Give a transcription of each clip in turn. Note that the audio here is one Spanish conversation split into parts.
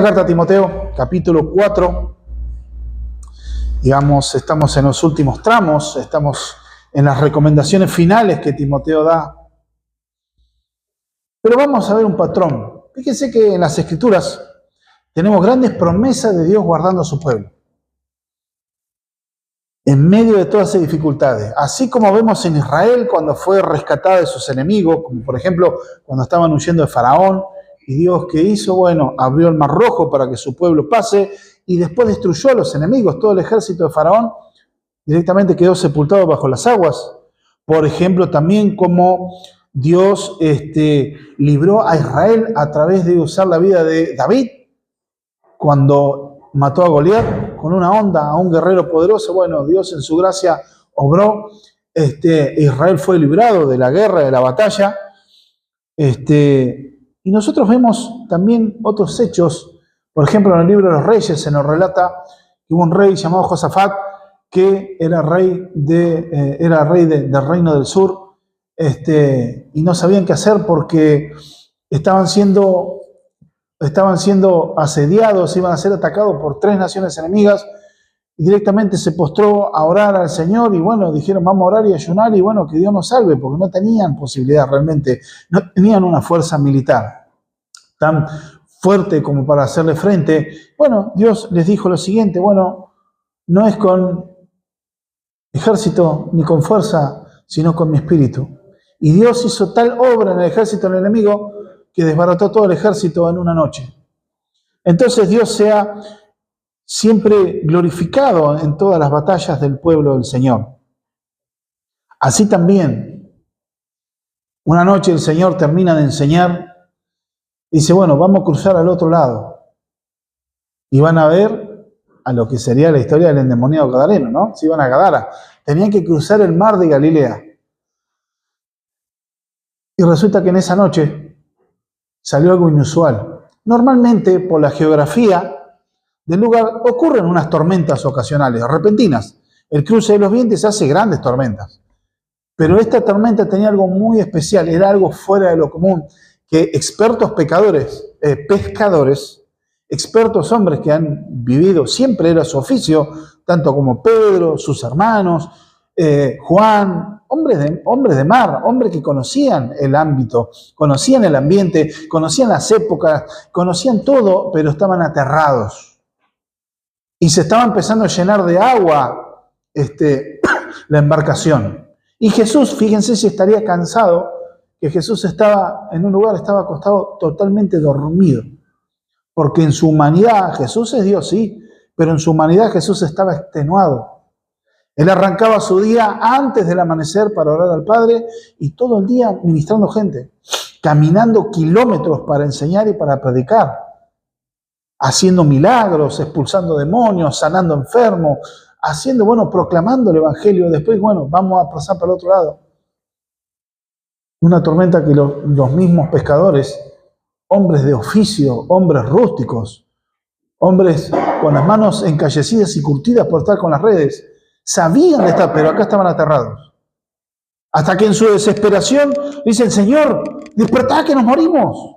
Carta a Timoteo, capítulo 4, digamos, estamos en los últimos tramos, estamos en las recomendaciones finales que Timoteo da. Pero vamos a ver un patrón. Fíjense que en las Escrituras tenemos grandes promesas de Dios guardando a su pueblo, en medio de todas esas dificultades. Así como vemos en Israel cuando fue rescatada de sus enemigos, como por ejemplo cuando estaban huyendo de Faraón, y Dios, ¿qué hizo? Bueno, abrió el Mar Rojo para que su pueblo pase y después destruyó a los enemigos. Todo el ejército de Faraón directamente quedó sepultado bajo las aguas. Por ejemplo, también como Dios libró a Israel a través de usar la vida de David, cuando mató a Goliat con una honda a un guerrero poderoso. Bueno, Dios en su gracia obró. Israel fue librado de la guerra, de la batalla. Y nosotros vemos también otros hechos. Por ejemplo, en el libro de los Reyes se nos relata que hubo un rey llamado Josafat que era rey del reino del sur, y no sabían qué hacer porque estaban siendo asediados, iban a ser atacados por 3 naciones enemigas. Y directamente se postró a orar al Señor y bueno, dijeron vamos a orar y ayunar y bueno, que Dios nos salve, porque no tenían posibilidad realmente, no tenían una fuerza militar tan fuerte como para hacerle frente. Bueno, Dios les dijo lo siguiente, bueno, no es con ejército ni con fuerza, sino con mi espíritu. Y Dios hizo tal obra en el ejército del enemigo que desbarató todo el ejército en una noche. Entonces Dios sea siempre glorificado en todas las batallas del pueblo del Señor. Así también, una noche el Señor termina de enseñar, dice, bueno, vamos a cruzar al otro lado. Y van a ver a lo que sería la historia del endemoniado gadareno, ¿no? Se iban a Gadara. Tenían que cruzar el mar de Galilea. Y resulta que en esa noche salió algo inusual. Normalmente, por la geografía del lugar, ocurren unas tormentas ocasionales, repentinas. El cruce de los vientos hace grandes tormentas. Pero esta tormenta tenía algo muy especial, era algo fuera de lo común, que expertos pescadores, expertos hombres que han vivido, siempre era su oficio, tanto como Pedro, sus hermanos, Juan, hombres de mar, hombres que conocían el ámbito, conocían el ambiente, conocían las épocas, conocían todo, pero estaban aterrados. Y se estaba empezando a llenar de agua la embarcación. Y Jesús, fíjense si estaría cansado, que Jesús estaba en un lugar, estaba acostado totalmente dormido. Porque en su humanidad, Jesús es Dios, sí, pero en su humanidad Jesús estaba extenuado. Él arrancaba su día antes del amanecer para orar al Padre y todo el día ministrando gente, caminando kilómetros para enseñar y para predicar, haciendo milagros, expulsando demonios, sanando enfermos, proclamando el Evangelio. Después, vamos a pasar para el otro lado. Una tormenta que los mismos pescadores, hombres de oficio, hombres rústicos, hombres con las manos encallecidas y curtidas por estar con las redes, sabían de estar, pero acá estaban aterrados. Hasta que en su desesperación dicen, Señor, despertá que nos morimos.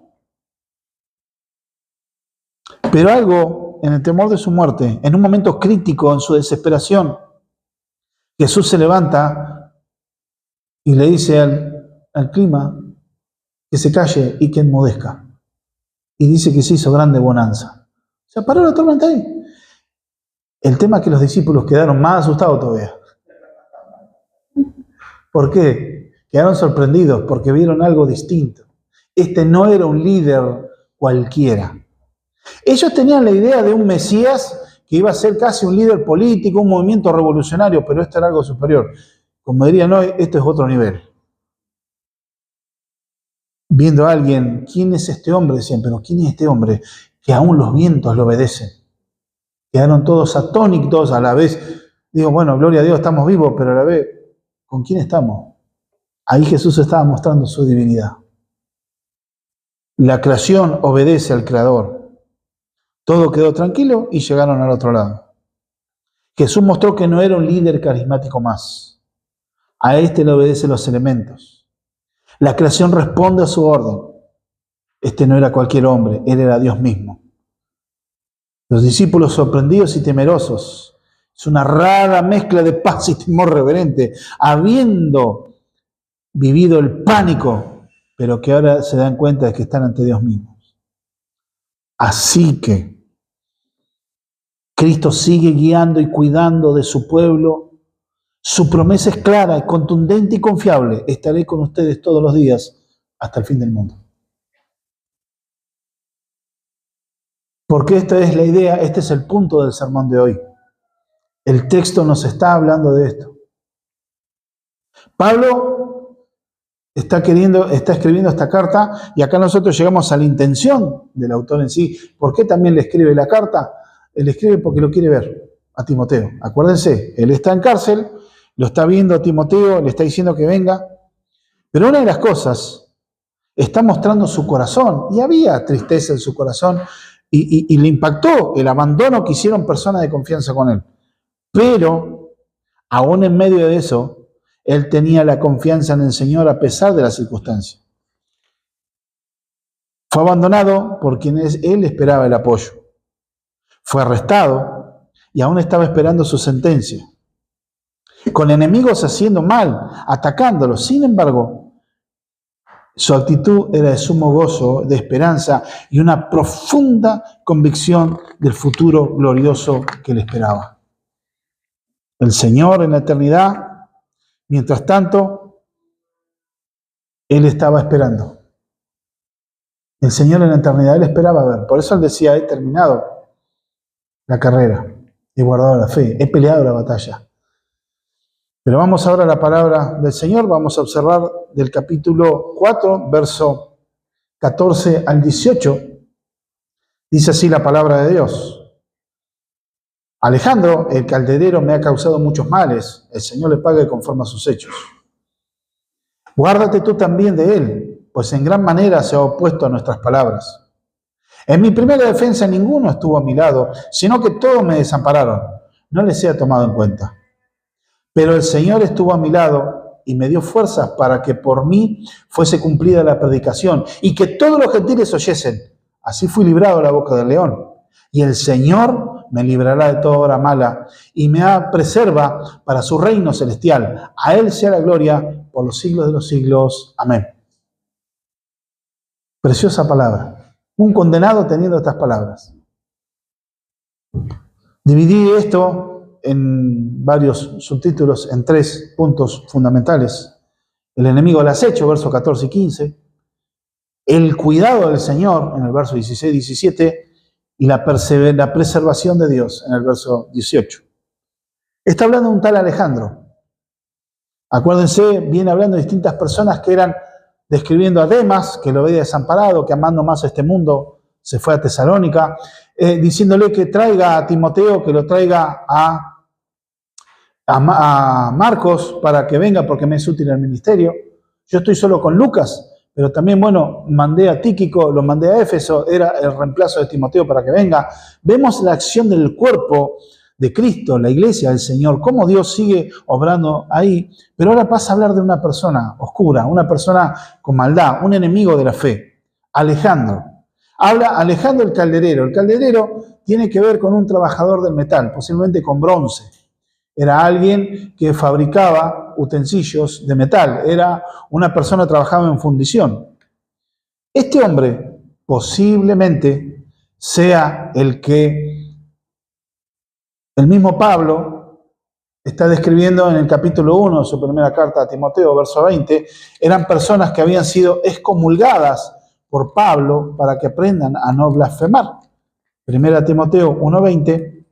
Pero algo en el temor de su muerte, en un momento crítico, en su desesperación, Jesús se levanta y le dice al clima que se calle y que enmudezca. Y dice que se hizo grande bonanza. Se paró la tormenta ahí. El tema es que los discípulos quedaron más asustados todavía. ¿Por qué? Quedaron sorprendidos porque vieron algo distinto. Este no era un líder cualquiera. Ellos tenían la idea de un Mesías que iba a ser casi un líder político, un movimiento revolucionario, pero esto era algo superior. Como dirían hoy, esto es otro nivel. Viendo a alguien, ¿quién es este hombre? Decían, pero ¿quién es este hombre? Que aún los vientos lo obedecen. Quedaron todos atónitos a la vez. Digo, bueno, gloria a Dios, estamos vivos, pero a la vez, ¿con quién estamos? Ahí Jesús estaba mostrando su divinidad. La creación obedece al Creador. Todo quedó tranquilo y llegaron al otro lado. Jesús mostró que no era un líder carismático más. A este le obedecen los elementos. La creación responde a su orden. Este no era cualquier hombre, él era Dios mismo. Los discípulos sorprendidos y temerosos. Es una rara mezcla de paz y temor reverente, habiendo vivido el pánico, pero que ahora se dan cuenta de que están ante Dios mismo. Así que Cristo sigue guiando y cuidando de su pueblo. Su promesa es clara, contundente y confiable. Estaré con ustedes todos los días hasta el fin del mundo. Porque esta es la idea, este es el punto del sermón de hoy. El texto nos está hablando de esto. Pablo está escribiendo esta carta y acá nosotros llegamos a la intención del autor en sí. ¿Por qué también le escribe la carta? Él escribe porque lo quiere ver a Timoteo. Acuérdense, él está en cárcel, lo está viendo a Timoteo, le está diciendo que venga. Pero una de las cosas, está mostrando su corazón, y había tristeza en su corazón, y le impactó el abandono que hicieron personas de confianza con él. Pero, aún en medio de eso, él tenía la confianza en el Señor a pesar de las circunstancias. Fue abandonado por quienes él esperaba el apoyo. Fue arrestado y aún estaba esperando su sentencia. Con enemigos haciendo mal, atacándolo. Sin embargo, su actitud era de sumo gozo, de esperanza y una profunda convicción del futuro glorioso que le esperaba. El Señor en la eternidad, mientras tanto, él estaba esperando. El Señor en la eternidad, él esperaba ver. Por eso él decía, he terminado la carrera, he guardado la fe, he peleado la batalla. Pero vamos ahora a la palabra del Señor, vamos a observar del capítulo 4, verso 14 al 18. Dice así la palabra de Dios. Alejandro, el calderero, me ha causado muchos males, el Señor le pague conforme a sus hechos. Guárdate tú también de él, pues en gran manera se ha opuesto a nuestras palabras. En mi primera defensa ninguno estuvo a mi lado, sino que todos me desampararon. No les he tomado en cuenta. Pero el Señor estuvo a mi lado y me dio fuerzas para que por mí fuese cumplida la predicación y que todos los gentiles oyesen. Así fui librado de la boca del león. Y el Señor me librará de toda obra mala y me preserva para su reino celestial. A Él sea la gloria por los siglos de los siglos. Amén. Preciosa palabra. Un condenado teniendo estas palabras. Dividí esto en varios subtítulos, en 3 puntos fundamentales. El enemigo del acecho, versos 14 y 15. El cuidado del Señor, en el verso 16 y 17. Y la preservación de Dios, en el verso 18. Está hablando de un tal Alejandro. Acuérdense, viene hablando de distintas personas que eran describiendo a Demas, que lo veía desamparado, que amando más a este mundo se fue a Tesalónica, diciéndole que traiga a Timoteo, que lo traiga a Marcos para que venga porque me es útil el ministerio. Yo estoy solo con Lucas, pero también, bueno, mandé a Tíquico, lo mandé a Éfeso, era el reemplazo de Timoteo para que venga. Vemos la acción del cuerpo de Cristo, la iglesia del Señor, cómo Dios sigue obrando ahí, pero ahora pasa a hablar de una persona oscura, una persona con maldad, un enemigo de la fe, Alejandro. Habla Alejandro el calderero. El calderero tiene que ver con un trabajador del metal, posiblemente con bronce. Era alguien que fabricaba utensilios de metal, era una persona que trabajaba en fundición. Este hombre posiblemente sea el que el mismo Pablo está describiendo en el capítulo 1 de su primera carta a Timoteo, verso 20, eran personas que habían sido excomulgadas por Pablo para que aprendan a no blasfemar. Primera Timoteo 1:20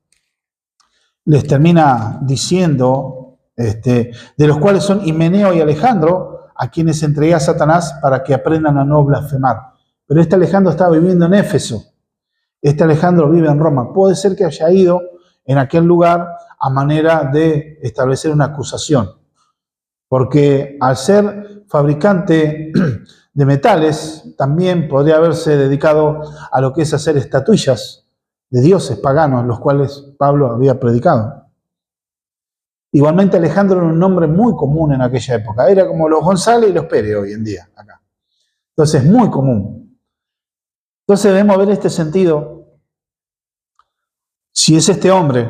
les termina diciendo, de los cuales son Himeneo y Alejandro, a quienes entregué a Satanás para que aprendan a no blasfemar. Pero este Alejandro estaba viviendo en Éfeso. Este Alejandro vive en Roma. Puede ser que haya ido en aquel lugar a manera de establecer una acusación. Porque al ser fabricante de metales, también podría haberse dedicado a lo que es hacer estatuillas de dioses paganos, los cuales Pablo había predicado. Igualmente Alejandro era un nombre muy común en aquella época. Era como los González y los Pérez hoy en día, acá. Entonces, muy común. Entonces debemos ver este sentido Si es este hombre,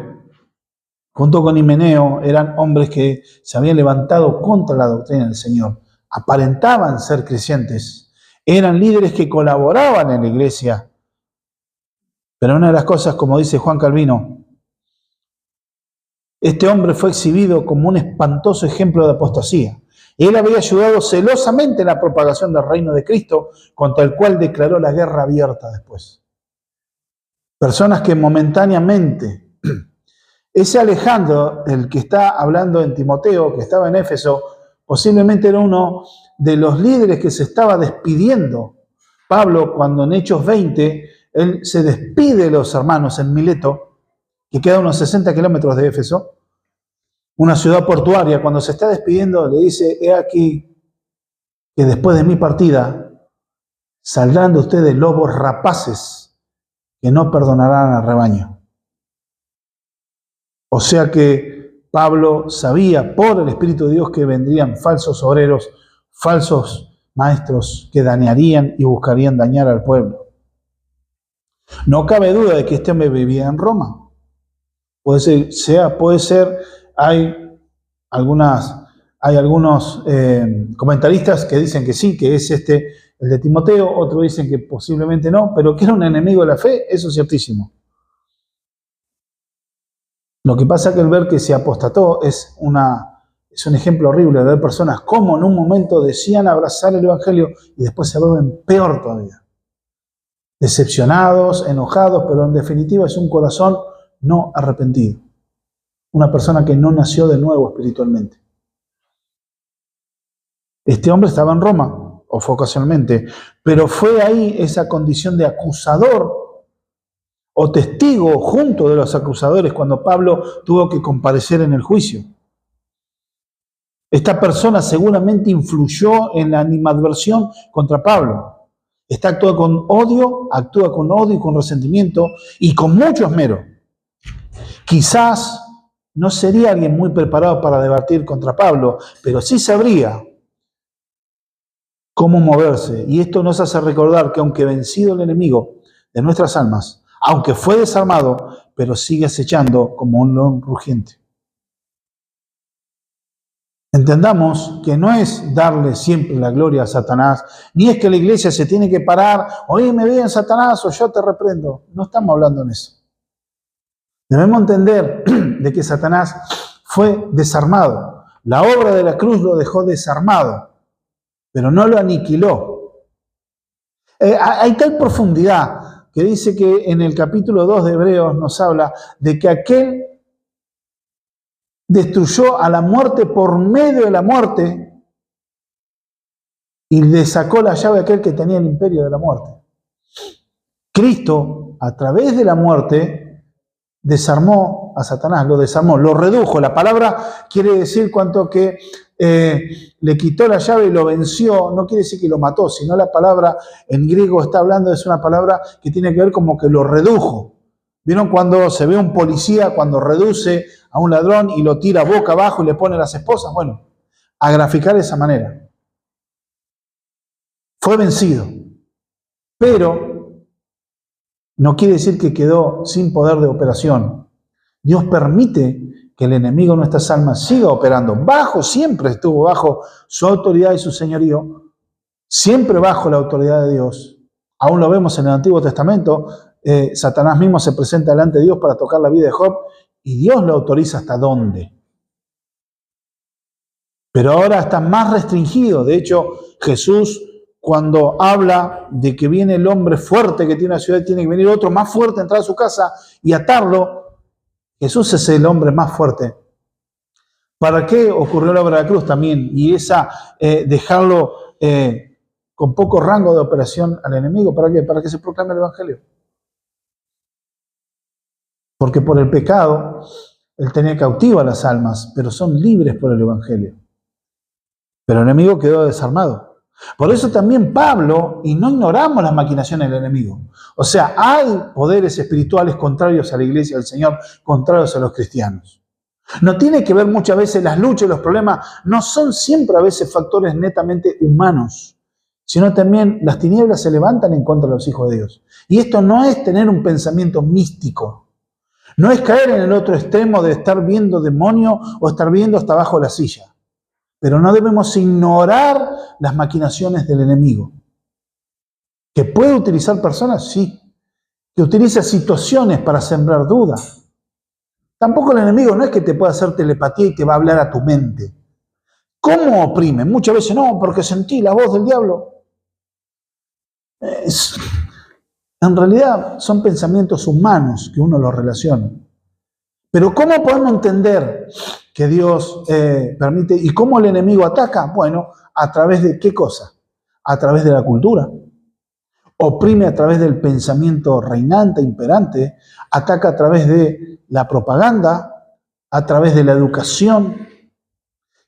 junto con Himeneo, eran hombres que se habían levantado contra la doctrina del Señor, aparentaban ser creyentes, eran líderes que colaboraban en la iglesia. Pero una de las cosas, como dice Juan Calvino, este hombre fue exhibido como un espantoso ejemplo de apostasía. Él había ayudado celosamente en la propagación del reino de Cristo, contra el cual declaró la guerra abierta después. Personas que momentáneamente, ese Alejandro, el que está hablando en Timoteo, que estaba en Éfeso, posiblemente era uno de los líderes que se estaba despidiendo. Pablo, cuando en Hechos 20, él se despide de los hermanos en Mileto, que queda a unos 60 kilómetros de Éfeso, una ciudad portuaria. Cuando se está despidiendo le dice: he aquí que después de mi partida saldrán de ustedes lobos rapaces que no perdonarán al rebaño. O sea que Pablo sabía por el Espíritu de Dios que vendrían falsos obreros, falsos maestros que dañarían y buscarían dañar al pueblo. No cabe duda de que este hombre vivía en Roma. Puede ser, hay algunos comentaristas que dicen que sí, que es el de Timoteo, otros dicen que posiblemente no, pero que era un enemigo de la fe, eso es ciertísimo. Lo que pasa es que el ver que se apostató es un ejemplo horrible de ver personas como en un momento decían abrazar el Evangelio y después se vuelven peor todavía. Decepcionados, enojados, pero en definitiva es un corazón no arrepentido. Una persona que no nació de nuevo espiritualmente. Este hombre estaba en Roma, o fue ocasionalmente, pero fue ahí esa condición de acusador o testigo junto de los acusadores cuando Pablo tuvo que comparecer en el juicio. Esta persona seguramente influyó en la animadversión contra Pablo. Actúa con odio y con resentimiento y con mucho esmero. Quizás no sería alguien muy preparado para debatir contra Pablo, pero sí sabría cómo moverse. Y esto nos hace recordar que aunque vencido el enemigo de nuestras almas, aunque fue desarmado, pero sigue acechando como un león rugiente. Entendamos que no es darle siempre la gloria a Satanás, ni es que la iglesia se tiene que parar, oíme bien Satanás o yo te reprendo. No estamos hablando en eso. Debemos entender de que Satanás fue desarmado. La obra de la cruz lo dejó desarmado, pero no lo aniquiló. Hay tal profundidad que dice que en el capítulo 2 de Hebreos nos habla de que aquel destruyó a la muerte por medio de la muerte y le sacó la llave a aquel que tenía el imperio de la muerte. Cristo, a través de la muerte, desarmó a Satanás, lo desarmó, lo redujo. La palabra quiere decir cuanto que le quitó la llave y lo venció, no quiere decir que lo mató, sino la palabra en griego está hablando, es una palabra que tiene que ver como que lo redujo. ¿Vieron cuando se ve un policía cuando reduce a un ladrón y lo tira boca abajo y le pone las esposas? Bueno, a graficar de esa manera. Fue vencido, pero no quiere decir que quedó sin poder de operación. Dios permite que el enemigo de nuestras almas siga operando. Siempre estuvo bajo su autoridad y su señorío, siempre bajo la autoridad de Dios. Aún lo vemos en el Antiguo Testamento. Satanás mismo se presenta delante de Dios para tocar la vida de Job y Dios lo autoriza hasta dónde. Pero ahora está más restringido. De hecho, Jesús, cuando habla de que viene el hombre fuerte que tiene una ciudad, tiene que venir otro más fuerte a entrar a su casa y atarlo. Jesús es el hombre más fuerte. ¿Para qué ocurrió la obra de la cruz también? Y dejarlo con poco rango de operación al enemigo. ¿Para qué? Para que se proclame el Evangelio. Porque por el pecado, él tenía cautiva las almas, pero son libres por el Evangelio. Pero el enemigo quedó desarmado. Por eso también Pablo, y no ignoramos las maquinaciones del enemigo. O sea, hay poderes espirituales contrarios a la iglesia del Señor, contrarios a los cristianos. No tiene que ver muchas veces las luchas y los problemas, no son siempre a veces factores netamente humanos, sino también las tinieblas se levantan en contra de los hijos de Dios. Y esto no es tener un pensamiento místico. No es caer en el otro extremo de estar viendo demonio o estar viendo hasta abajo de la silla. Pero no debemos ignorar las maquinaciones del enemigo. ¿Que puede utilizar personas? Sí. ¿Que utiliza situaciones para sembrar dudas? Tampoco el enemigo no es que te pueda hacer telepatía y te va a hablar a tu mente. ¿Cómo oprime? Muchas veces no, porque sentí la voz del diablo. En realidad son pensamientos humanos que uno los relaciona. Pero ¿cómo podemos entender que Dios permite y cómo el enemigo ataca? Bueno, ¿a través de qué cosa? A través de la cultura. Oprime a través del pensamiento reinante, imperante, ataca a través de la propaganda, a través de la educación,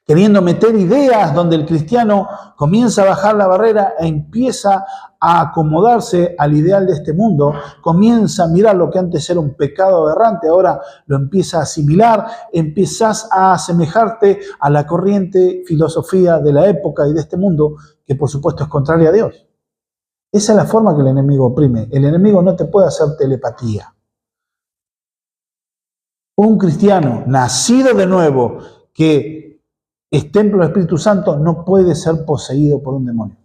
queriendo meter ideas donde el cristiano comienza a bajar la barrera e empieza a acomodarse al ideal de este mundo, comienza a mirar lo que antes era un pecado aberrante, ahora lo empieza a asimilar, empiezas a asemejarte a la corriente filosofía de la época y de este mundo, que por supuesto es contraria a Dios. Esa es la forma que el enemigo oprime. El enemigo no te puede hacer telepatía. Un cristiano nacido de nuevo que es templo del Espíritu Santo no puede ser poseído por un demonio.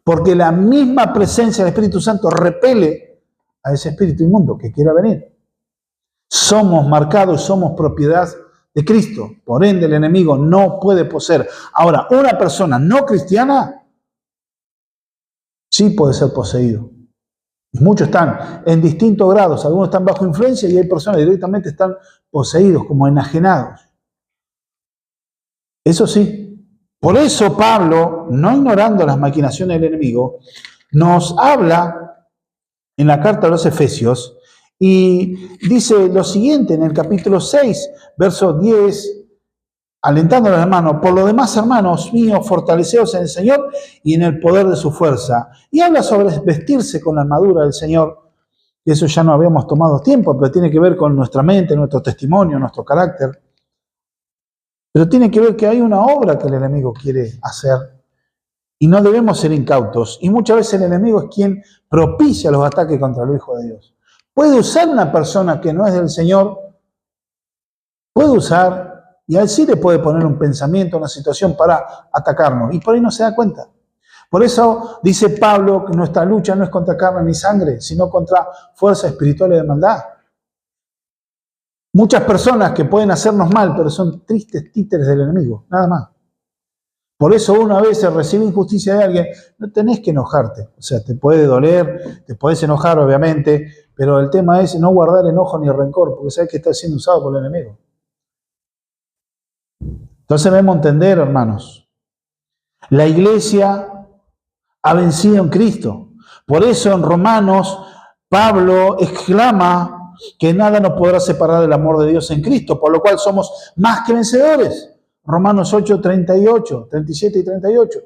Porque la misma presencia del Espíritu Santo repele a ese espíritu inmundo que quiera venir. Somos marcados, somos propiedad de Cristo. Por ende, el enemigo no puede poseer. Ahora, una persona no cristiana sí puede ser poseído. Muchos están en distintos grados. Algunos están bajo influencia y hay personas que directamente están poseídos, como enajenados. Eso sí. Por eso Pablo, no ignorando las maquinaciones del enemigo, nos habla en la carta a los Efesios y dice lo siguiente en el capítulo 6, verso 10, alentando a los hermanos: por lo demás, hermanos míos, fortaleceos en el Señor y en el poder de su fuerza. Y habla sobre vestirse con la armadura del Señor. Y eso ya no habíamos tomado tiempo, pero tiene que ver con nuestra mente, nuestro testimonio, nuestro carácter. Pero tiene que ver que hay una obra que el enemigo quiere hacer y no debemos ser incautos. Y muchas veces el enemigo es quien propicia los ataques contra el Hijo de Dios. Puede usar una persona que no es del Señor, puede usar, y a él sí le puede poner un pensamiento, una situación para atacarnos. Y por ahí no se da cuenta. Por eso dice Pablo que nuestra lucha no es contra carne ni sangre, sino contra fuerzas espirituales de maldad. Muchas personas que pueden hacernos mal, pero son tristes títeres del enemigo, nada más. Por eso uno a veces recibe injusticia de alguien, no tenés que enojarte. O sea, te puede doler, te podés enojar obviamente, pero el tema es no guardar enojo ni rencor, porque sabes que está siendo usado por el enemigo. Entonces debemos entender, hermanos, la iglesia ha vencido en Cristo. Por eso en Romanos, Pablo exclama que nada nos podrá separar del amor de Dios en Cristo, por lo cual somos más que vencedores. Romanos 8, 38, 37 y 38.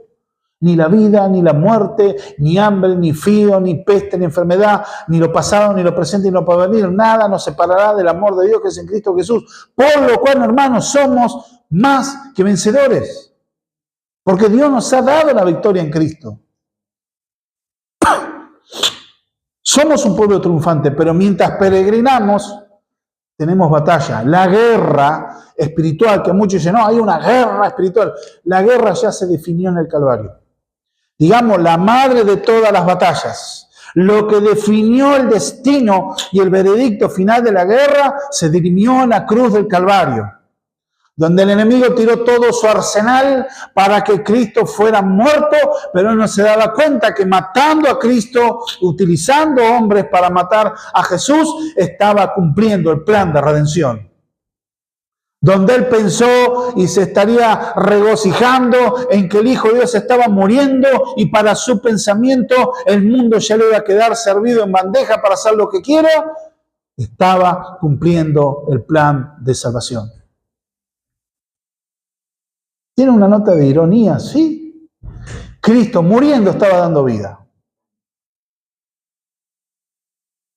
Ni la vida, ni la muerte, ni hambre, ni frío, ni peste, ni enfermedad, ni lo pasado, ni lo presente, ni lo por venir, nada nos separará del amor de Dios que es en Cristo Jesús. Por lo cual, hermanos, somos más que vencedores. Porque Dios nos ha dado la victoria en Cristo. Somos un pueblo triunfante, pero mientras peregrinamos, tenemos batalla. La guerra espiritual, que muchos dicen, no, hay una guerra espiritual. La guerra ya se definió en el Calvario. Digamos, la madre de todas las batallas. Lo que definió el destino y el veredicto final de la guerra se dirimió en la cruz del Calvario, donde el enemigo tiró todo su arsenal para que Cristo fuera muerto, pero no se daba cuenta que matando a Cristo, utilizando hombres para matar a Jesús, estaba cumpliendo el plan de redención. Donde él pensó y se estaría regocijando en que el Hijo de Dios estaba muriendo y para su pensamiento el mundo ya le iba a quedar servido en bandeja para hacer lo que quiera, estaba cumpliendo el plan de salvación. Tiene una nota de ironía, ¿sí? Cristo muriendo estaba dando vida.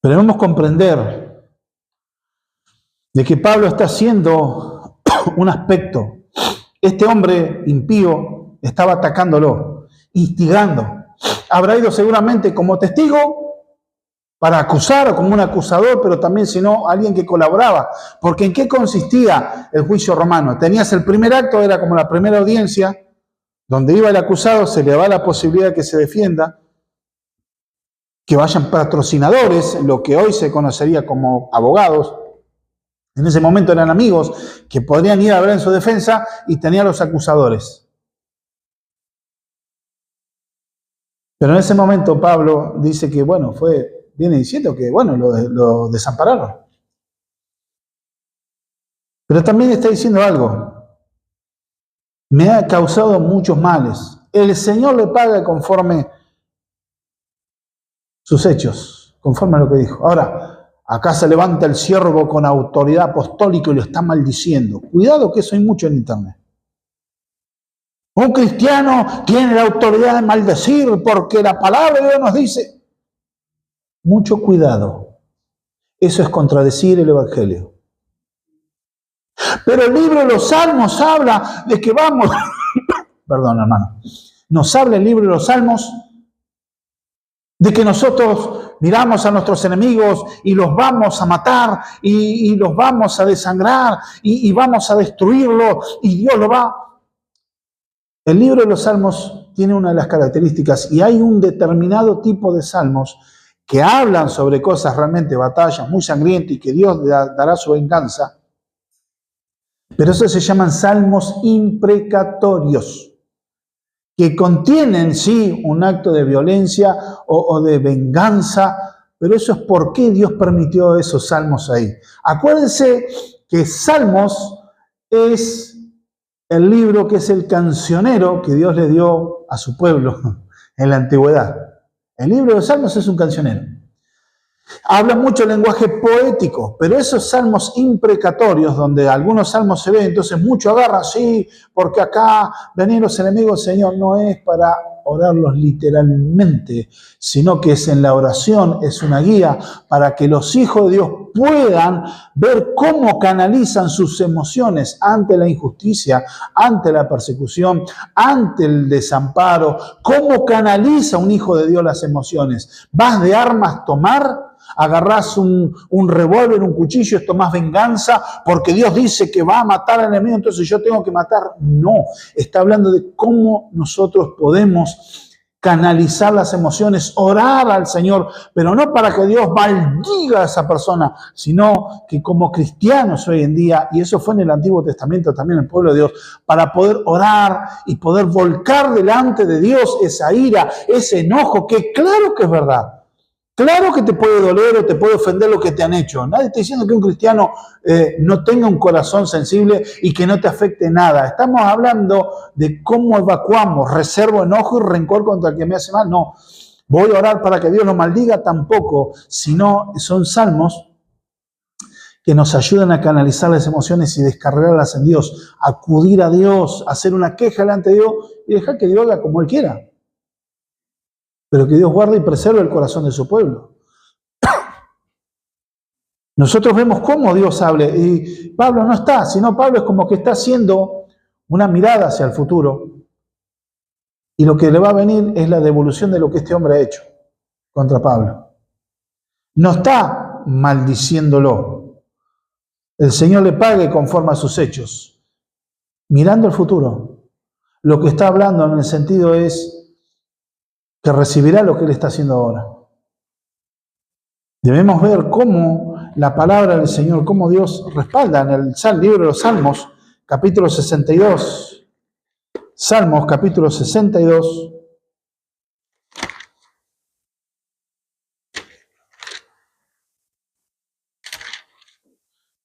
Pero debemos comprender de que Pablo está haciendo un aspecto. Este hombre impío estaba atacándolo, instigando. Habrá ido seguramente como testigo para acusar o como un acusador, pero también sino alguien que colaboraba. Porque ¿en qué consistía el juicio romano? Tenías el primer acto, era como la primera audiencia, donde iba el acusado, se le daba la posibilidad de que se defienda, que vayan patrocinadores, lo que hoy se conocería como abogados. En ese momento eran amigos que podrían ir a ver en su defensa y tenían los acusadores. Pero en ese momento Pablo dice que, bueno, viene diciendo que, bueno, lo desampararon. Pero también está diciendo algo. Me ha causado muchos males. El Señor le paga conforme sus hechos, conforme a lo que dijo. Ahora, acá se levanta el siervo con autoridad apostólica y lo está maldiciendo. Cuidado que eso hay mucho en internet. Un cristiano tiene la autoridad de maldecir porque la palabra de Dios nos dice. Mucho cuidado. Eso es contradecir el Evangelio. Pero el libro de los Salmos habla de que vamos, perdón hermano, nos habla el libro de los Salmos de que nosotros miramos a nuestros enemigos y los vamos a matar y los vamos a desangrar y vamos a destruirlos y Dios lo va. El libro de los Salmos tiene una de las características y hay un determinado tipo de salmos que hablan sobre cosas realmente, batallas muy sangrientas y que Dios dará su venganza. Pero eso se llaman salmos imprecatorios, que contienen, sí, un acto de violencia o de venganza, pero eso es por qué Dios permitió esos salmos ahí. Acuérdense que Salmos es el libro que es el cancionero que Dios le dio a su pueblo en la antigüedad. El libro de los Salmos es un cancionero. Habla mucho lenguaje poético, pero esos salmos imprecatorios, donde algunos salmos se ven, entonces mucho agarran, sí, porque acá venir los enemigos, Señor, no es para orarlos literalmente, sino que es en la oración, es una guía para que los hijos de Dios puedan ver cómo canalizan sus emociones ante la injusticia, ante la persecución, ante el desamparo, cómo canaliza un hijo de Dios las emociones. ¿Vas de armas tomar? Agarrás un revólver, un cuchillo, tomás venganza porque Dios dice que va a matar al enemigo, entonces yo tengo que matar. No, está hablando de cómo nosotros podemos canalizar las emociones, orar al Señor, pero no para que Dios maldiga a esa persona, sino que como cristianos hoy en día, y eso fue en el Antiguo Testamento también, el pueblo de Dios, para poder orar y poder volcar delante de Dios esa ira, ese enojo, que claro que es verdad. Claro que te puede doler o te puede ofender lo que te han hecho. Nadie está diciendo que un cristiano no tenga un corazón sensible y que no te afecte nada. Estamos hablando de cómo evacuamos, reservo enojo y rencor contra el que me hace mal. No, voy a orar para que Dios no maldiga tampoco, sino son salmos que nos ayudan a canalizar las emociones y descargarlas en Dios, acudir a Dios, hacer una queja delante de Dios y dejar que Dios haga como Él quiera. Pero que Dios guarde y preserve el corazón de su pueblo. Nosotros vemos cómo Dios habla, y Pablo no está, sino Pablo es como que está haciendo una mirada hacia el futuro, y lo que le va a venir es la devolución de lo que este hombre ha hecho contra Pablo. No está maldiciéndolo. El Señor le pague conforme a sus hechos. Mirando el futuro, lo que está hablando en el sentido es que recibirá lo que Él está haciendo ahora. Debemos ver cómo la palabra del Señor, cómo Dios respalda en el libro de los Salmos, capítulo 62. Salmos, capítulo 62.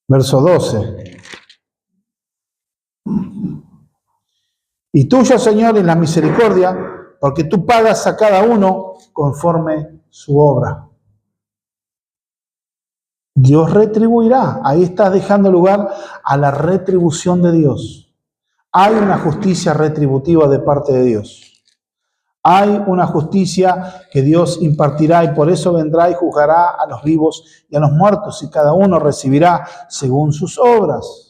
Verso 12. Y tuya, Señor, es la misericordia, porque tú pagas a cada uno conforme su obra. Dios retribuirá. Ahí estás dejando lugar a la retribución de Dios. Hay una justicia retributiva de parte de Dios. Hay una justicia que Dios impartirá y por eso vendrá y juzgará a los vivos y a los muertos y cada uno recibirá según sus obras.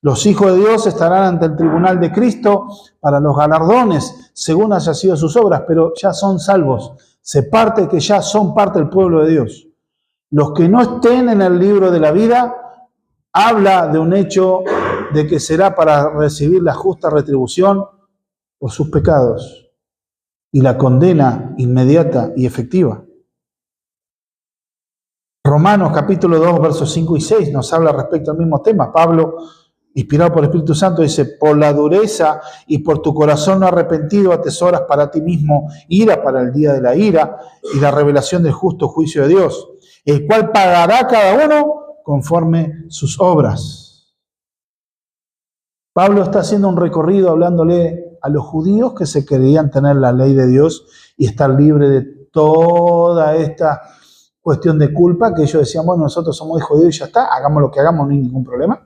Los hijos de Dios estarán ante el tribunal de Cristo para los galardones, según haya sido sus obras, pero ya son salvos. se parte que ya son parte del pueblo de Dios. Los que no estén en el libro de la vida, habla de un hecho de que será para recibir la justa retribución por sus pecados y la condena inmediata y efectiva. Romanos capítulo 2, versos 5 y 6 nos habla respecto al mismo tema. Pablo, inspirado por el Espíritu Santo, dice: por la dureza y por tu corazón no arrepentido atesoras para ti mismo ira para el día de la ira y la revelación del justo juicio de Dios, el cual pagará a cada uno conforme sus obras. Pablo está haciendo un recorrido hablándole a los judíos que se creían tener la ley de Dios y estar libre de toda esta cuestión de culpa, que ellos decían: bueno, nosotros somos hijos de Dios y ya está, hagamos lo que hagamos, no hay ningún problema.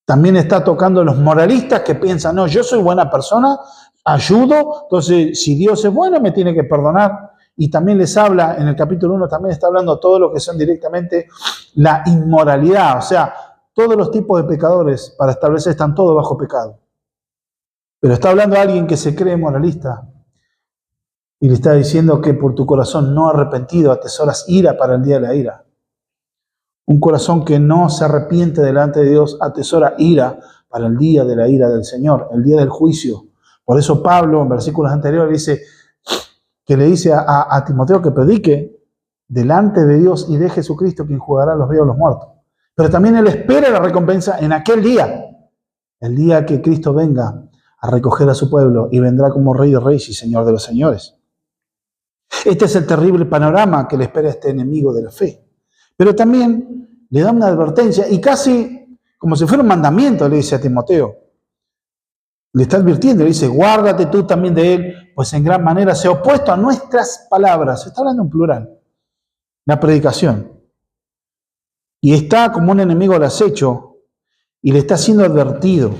También está tocando a los moralistas que piensan: no, yo soy buena persona, ayudo, entonces si Dios es bueno me tiene que perdonar. Y también les habla, en el capítulo 1 también está hablando todo lo que son directamente la inmoralidad, o sea, todos los tipos de pecadores para establecer están todos bajo pecado. Pero está hablando a alguien que se cree moralista y le está diciendo que por tu corazón no arrepentido atesoras ira para el día de la ira. Un corazón que no se arrepiente delante de Dios atesora ira para el día de la ira del Señor, el día del juicio. Por eso Pablo, en versículos anteriores, le dice a Timoteo que predique delante de Dios y de Jesucristo, quien juzgará a los vivos y a los muertos. Pero también él espera la recompensa en aquel día, el día que Cristo venga a recoger a su pueblo y vendrá como Rey de Reyes y Señor de los señores. Este es el terrible panorama que le espera a este enemigo de la fe. Pero también le da una advertencia y casi como si fuera un mandamiento le dice a Timoteo. Le está advirtiendo, le dice: guárdate tú también de él, pues en gran manera se ha opuesto a nuestras palabras. Se está hablando en plural, la predicación. Y está como un enemigo al acecho y le está siendo advertido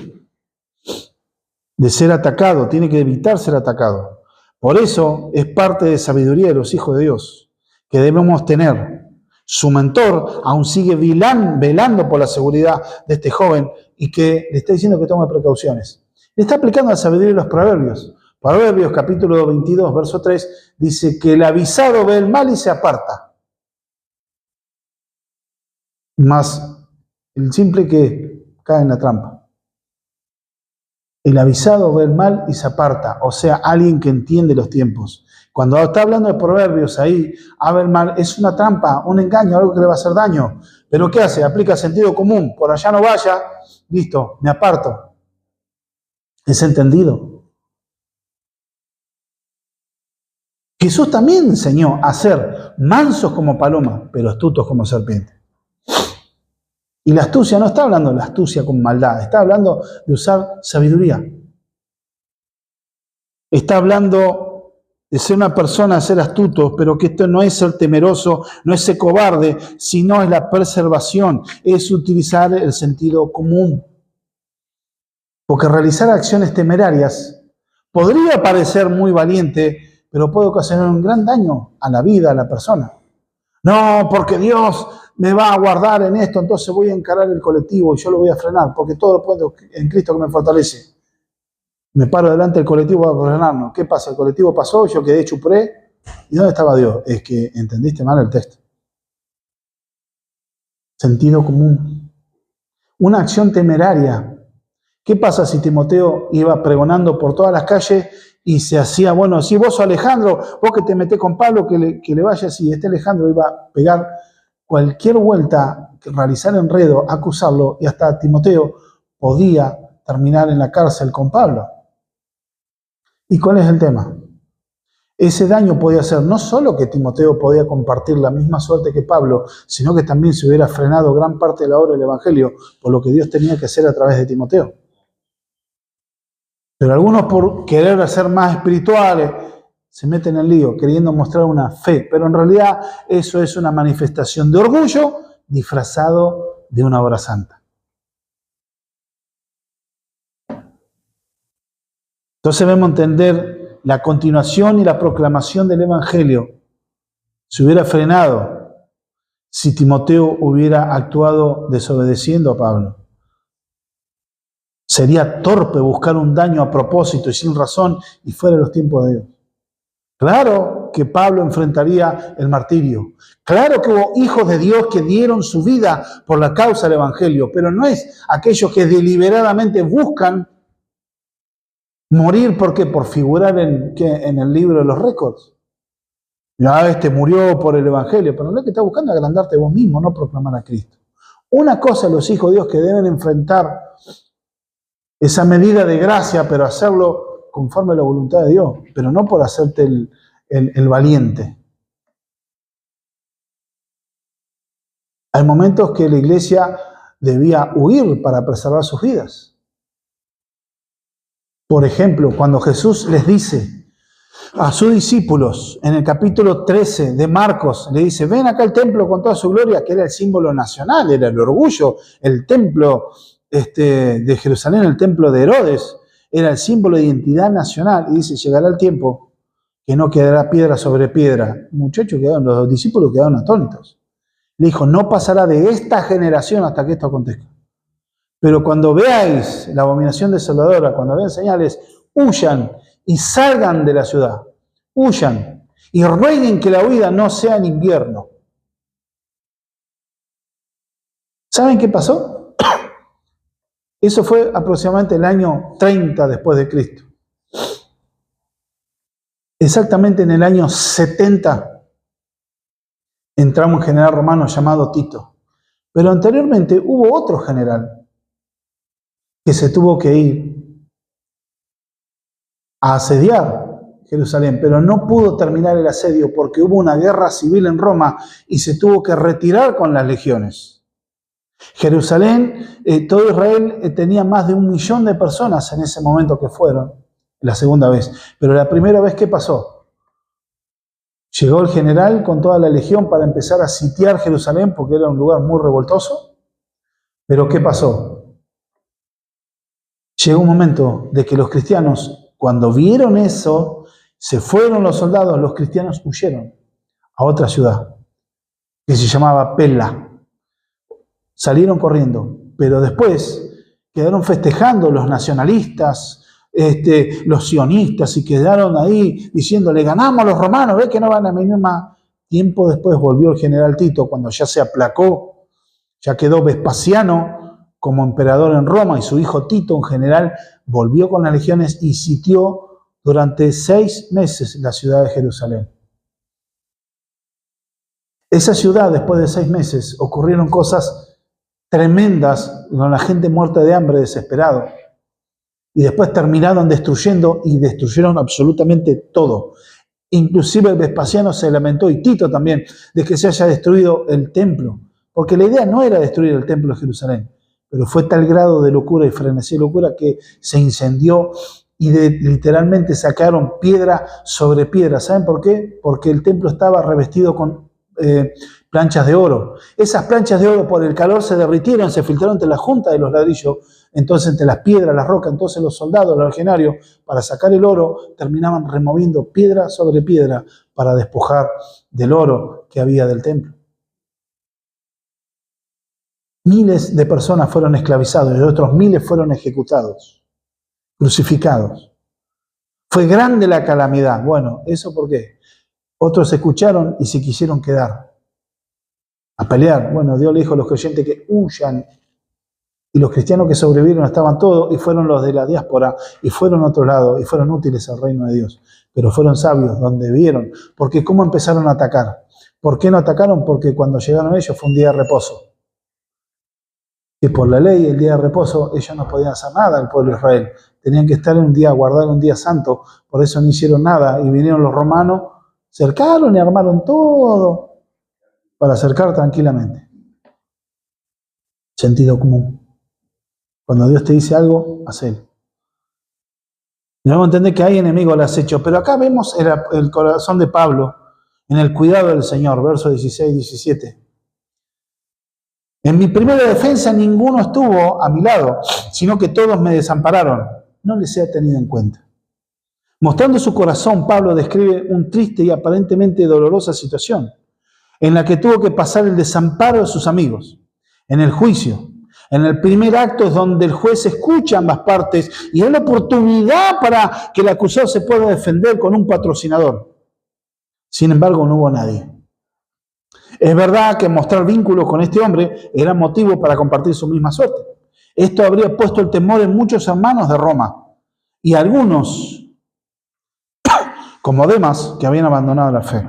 de ser atacado, tiene que evitar ser atacado. Por eso es parte de sabiduría de los hijos de Dios que debemos tener. Su mentor aún sigue velando por la seguridad de este joven y que le está diciendo que tome precauciones. Le está aplicando la sabiduría de los proverbios. Proverbios capítulo 22, verso 3, dice que el avisado ve el mal y se aparta. Más el simple que cae en la trampa. El avisado ve el mal y se aparta, o sea, alguien que entiende los tiempos. Cuando está hablando de proverbios ahí, ver el mal, es una trampa, un engaño, algo que le va a hacer daño. Pero ¿qué hace? Aplica sentido común. Por allá no vaya, listo, me aparto. Es entendido. Jesús también enseñó a ser mansos como paloma, pero astutos como serpiente. Y la astucia no está hablando de la astucia con maldad, está hablando de usar sabiduría. Está hablando de ser una persona, ser astuto, pero que esto no es ser temeroso, no es ser cobarde, sino es la preservación, es utilizar el sentido común. Porque realizar acciones temerarias podría parecer muy valiente, pero puede ocasionar un gran daño a la vida, a la persona. No, porque Dios me va a guardar en esto, entonces voy a encarar el colectivo y yo lo voy a frenar, porque todo lo puedo en Cristo que me fortalece. Me paro delante del colectivo para frenarnos. ¿Qué pasa? El colectivo pasó, yo quedé chupuré. ¿Y dónde estaba Dios? Es que entendiste mal el texto. Sentido común. Una acción temeraria. ¿Qué pasa si Timoteo iba pregonando por todas las calles y se hacía, bueno, si vos sos Alejandro, vos que te metés con Pablo, que le vayas, y este Alejandro iba a pegar cualquier vuelta, realizar enredo, acusarlo, y hasta Timoteo podía terminar en la cárcel con Pablo? ¿Y cuál es el tema? Ese daño podía ser no solo que Timoteo podía compartir la misma suerte que Pablo, sino que también se hubiera frenado gran parte de la obra del Evangelio por lo que Dios tenía que hacer a través de Timoteo. Pero algunos, por querer ser más espirituales, se meten en el lío, queriendo mostrar una fe. Pero en realidad eso es una manifestación de orgullo disfrazado de una obra santa. Entonces debemos entender la continuación y la proclamación del Evangelio. Se hubiera frenado si Timoteo hubiera actuado desobedeciendo a Pablo. Sería torpe buscar un daño a propósito y sin razón y fuera de los tiempos de Dios. Claro, que Pablo enfrentaría el martirio. Claro que hubo hijos de Dios que dieron su vida por la causa del Evangelio, pero no es aquellos que deliberadamente buscan morir porque por figurar en el libro de los récords. Ya este murió por el Evangelio, pero no es que está buscando agrandarte vos mismo, no proclamar a Cristo. Una cosa los hijos de Dios que deben enfrentar esa medida de gracia, pero hacerlo conforme a la voluntad de Dios, pero no por hacerte el valiente. Hay momentos que la iglesia debía huir para preservar sus vidas. Por ejemplo, cuando Jesús les dice a sus discípulos, en el capítulo 13 de Marcos, le dice, ven acá al templo con toda su gloria, que era el símbolo nacional, era el orgullo, el templo de Jerusalén, el templo de Herodes, era el símbolo de identidad nacional, y dice, llegará el tiempo que no quedará piedra sobre piedra. Los discípulos quedaron atónitos. Le dijo, no pasará de esta generación hasta que esto acontezca. Pero cuando veáis la abominación desoladora, cuando vean señales, huyan y salgan de la ciudad. Huyan y rueguen que la huida no sea en invierno. ¿Saben qué pasó? Eso fue aproximadamente el año 30 después de Cristo. Exactamente en el año 70 entramos un general romano llamado Tito. Pero anteriormente hubo otro general que se tuvo que ir a asediar Jerusalén, pero no pudo terminar el asedio porque hubo una guerra civil en Roma y se tuvo que retirar con las legiones. Jerusalén, todo Israel tenía más de 1 millón de personas en ese momento que fueron, la segunda vez. Pero la primera vez, ¿qué pasó? Llegó el general con toda la legión para empezar a sitiar Jerusalén porque era un lugar muy revoltoso. Pero ¿qué pasó? Llegó un momento de que los cristianos, cuando vieron eso, se fueron los soldados, los cristianos huyeron a otra ciudad que se llamaba Pella. Salieron corriendo, pero después quedaron festejando los nacionalistas, los sionistas, y quedaron ahí diciéndole, ganamos a los romanos, ¿ves que no van a venir más? Tiempo después volvió el general Tito, cuando ya se aplacó, ya quedó Vespasiano como emperador en Roma, y su hijo Tito, un general, volvió con las legiones y sitió durante 6 meses la ciudad de Jerusalén. Esa ciudad, después de 6 meses, ocurrieron cosas tremendas, con la gente muerta de hambre, desesperado. Y después terminaron destruyendo y destruyeron absolutamente todo. Inclusive Vespasiano se lamentó, y Tito también, de que se haya destruido el templo. Porque la idea no era destruir el templo de Jerusalén, pero fue tal grado de locura y frenesí de locura que se incendió y literalmente sacaron piedra sobre piedra. ¿Saben por qué? Porque el templo estaba revestido con planchas de oro. Esas planchas de oro por el calor se derritieron, se filtraron entre la junta de los ladrillos, entonces entre las piedras, las rocas, entonces los soldados, los legionarios, para sacar el oro, terminaban removiendo piedra sobre piedra para despojar del oro que había del templo. Miles de personas fueron esclavizados y otros miles fueron ejecutados, crucificados. Fue grande la calamidad. Bueno, ¿eso por qué? Otros escucharon y se quisieron quedar a pelear. Bueno, Dios le dijo a los creyentes que huyan. Y los cristianos que sobrevivieron estaban todos, y fueron los de la diáspora, y fueron a otro lado, y fueron útiles al reino de Dios. Pero fueron sabios donde vieron. Porque ¿cómo empezaron a atacar? ¿Por qué no atacaron? Porque cuando llegaron ellos fue un día de reposo. Y por la ley, el día de reposo, ellos no podían hacer nada al pueblo de Israel. Tenían que estar en un día, guardar un día santo. Por eso no hicieron nada. Y vinieron los romanos, cercaron y armaron todo para cercar tranquilamente. Sentido común. Cuando Dios te dice algo, hacelo. Debemos entender que hay enemigos al acecho, pero acá vemos el corazón de Pablo en el cuidado del Señor, versos 16 y 17. En mi primera defensa ninguno estuvo a mi lado, sino que todos me desampararon. No les he tenido en cuenta. Mostrando su corazón, Pablo describe una triste y aparentemente dolorosa situación en la que tuvo que pasar el desamparo de sus amigos. En el juicio, en el primer acto es donde el juez escucha ambas partes y da la oportunidad para que el acusado se pueda defender con un patrocinador. Sin embargo, no hubo nadie. Es verdad que mostrar vínculos con este hombre era motivo para compartir su misma suerte. Esto habría puesto el temor en muchos hermanos de Roma y algunos, como Demas, que habían abandonado la fe.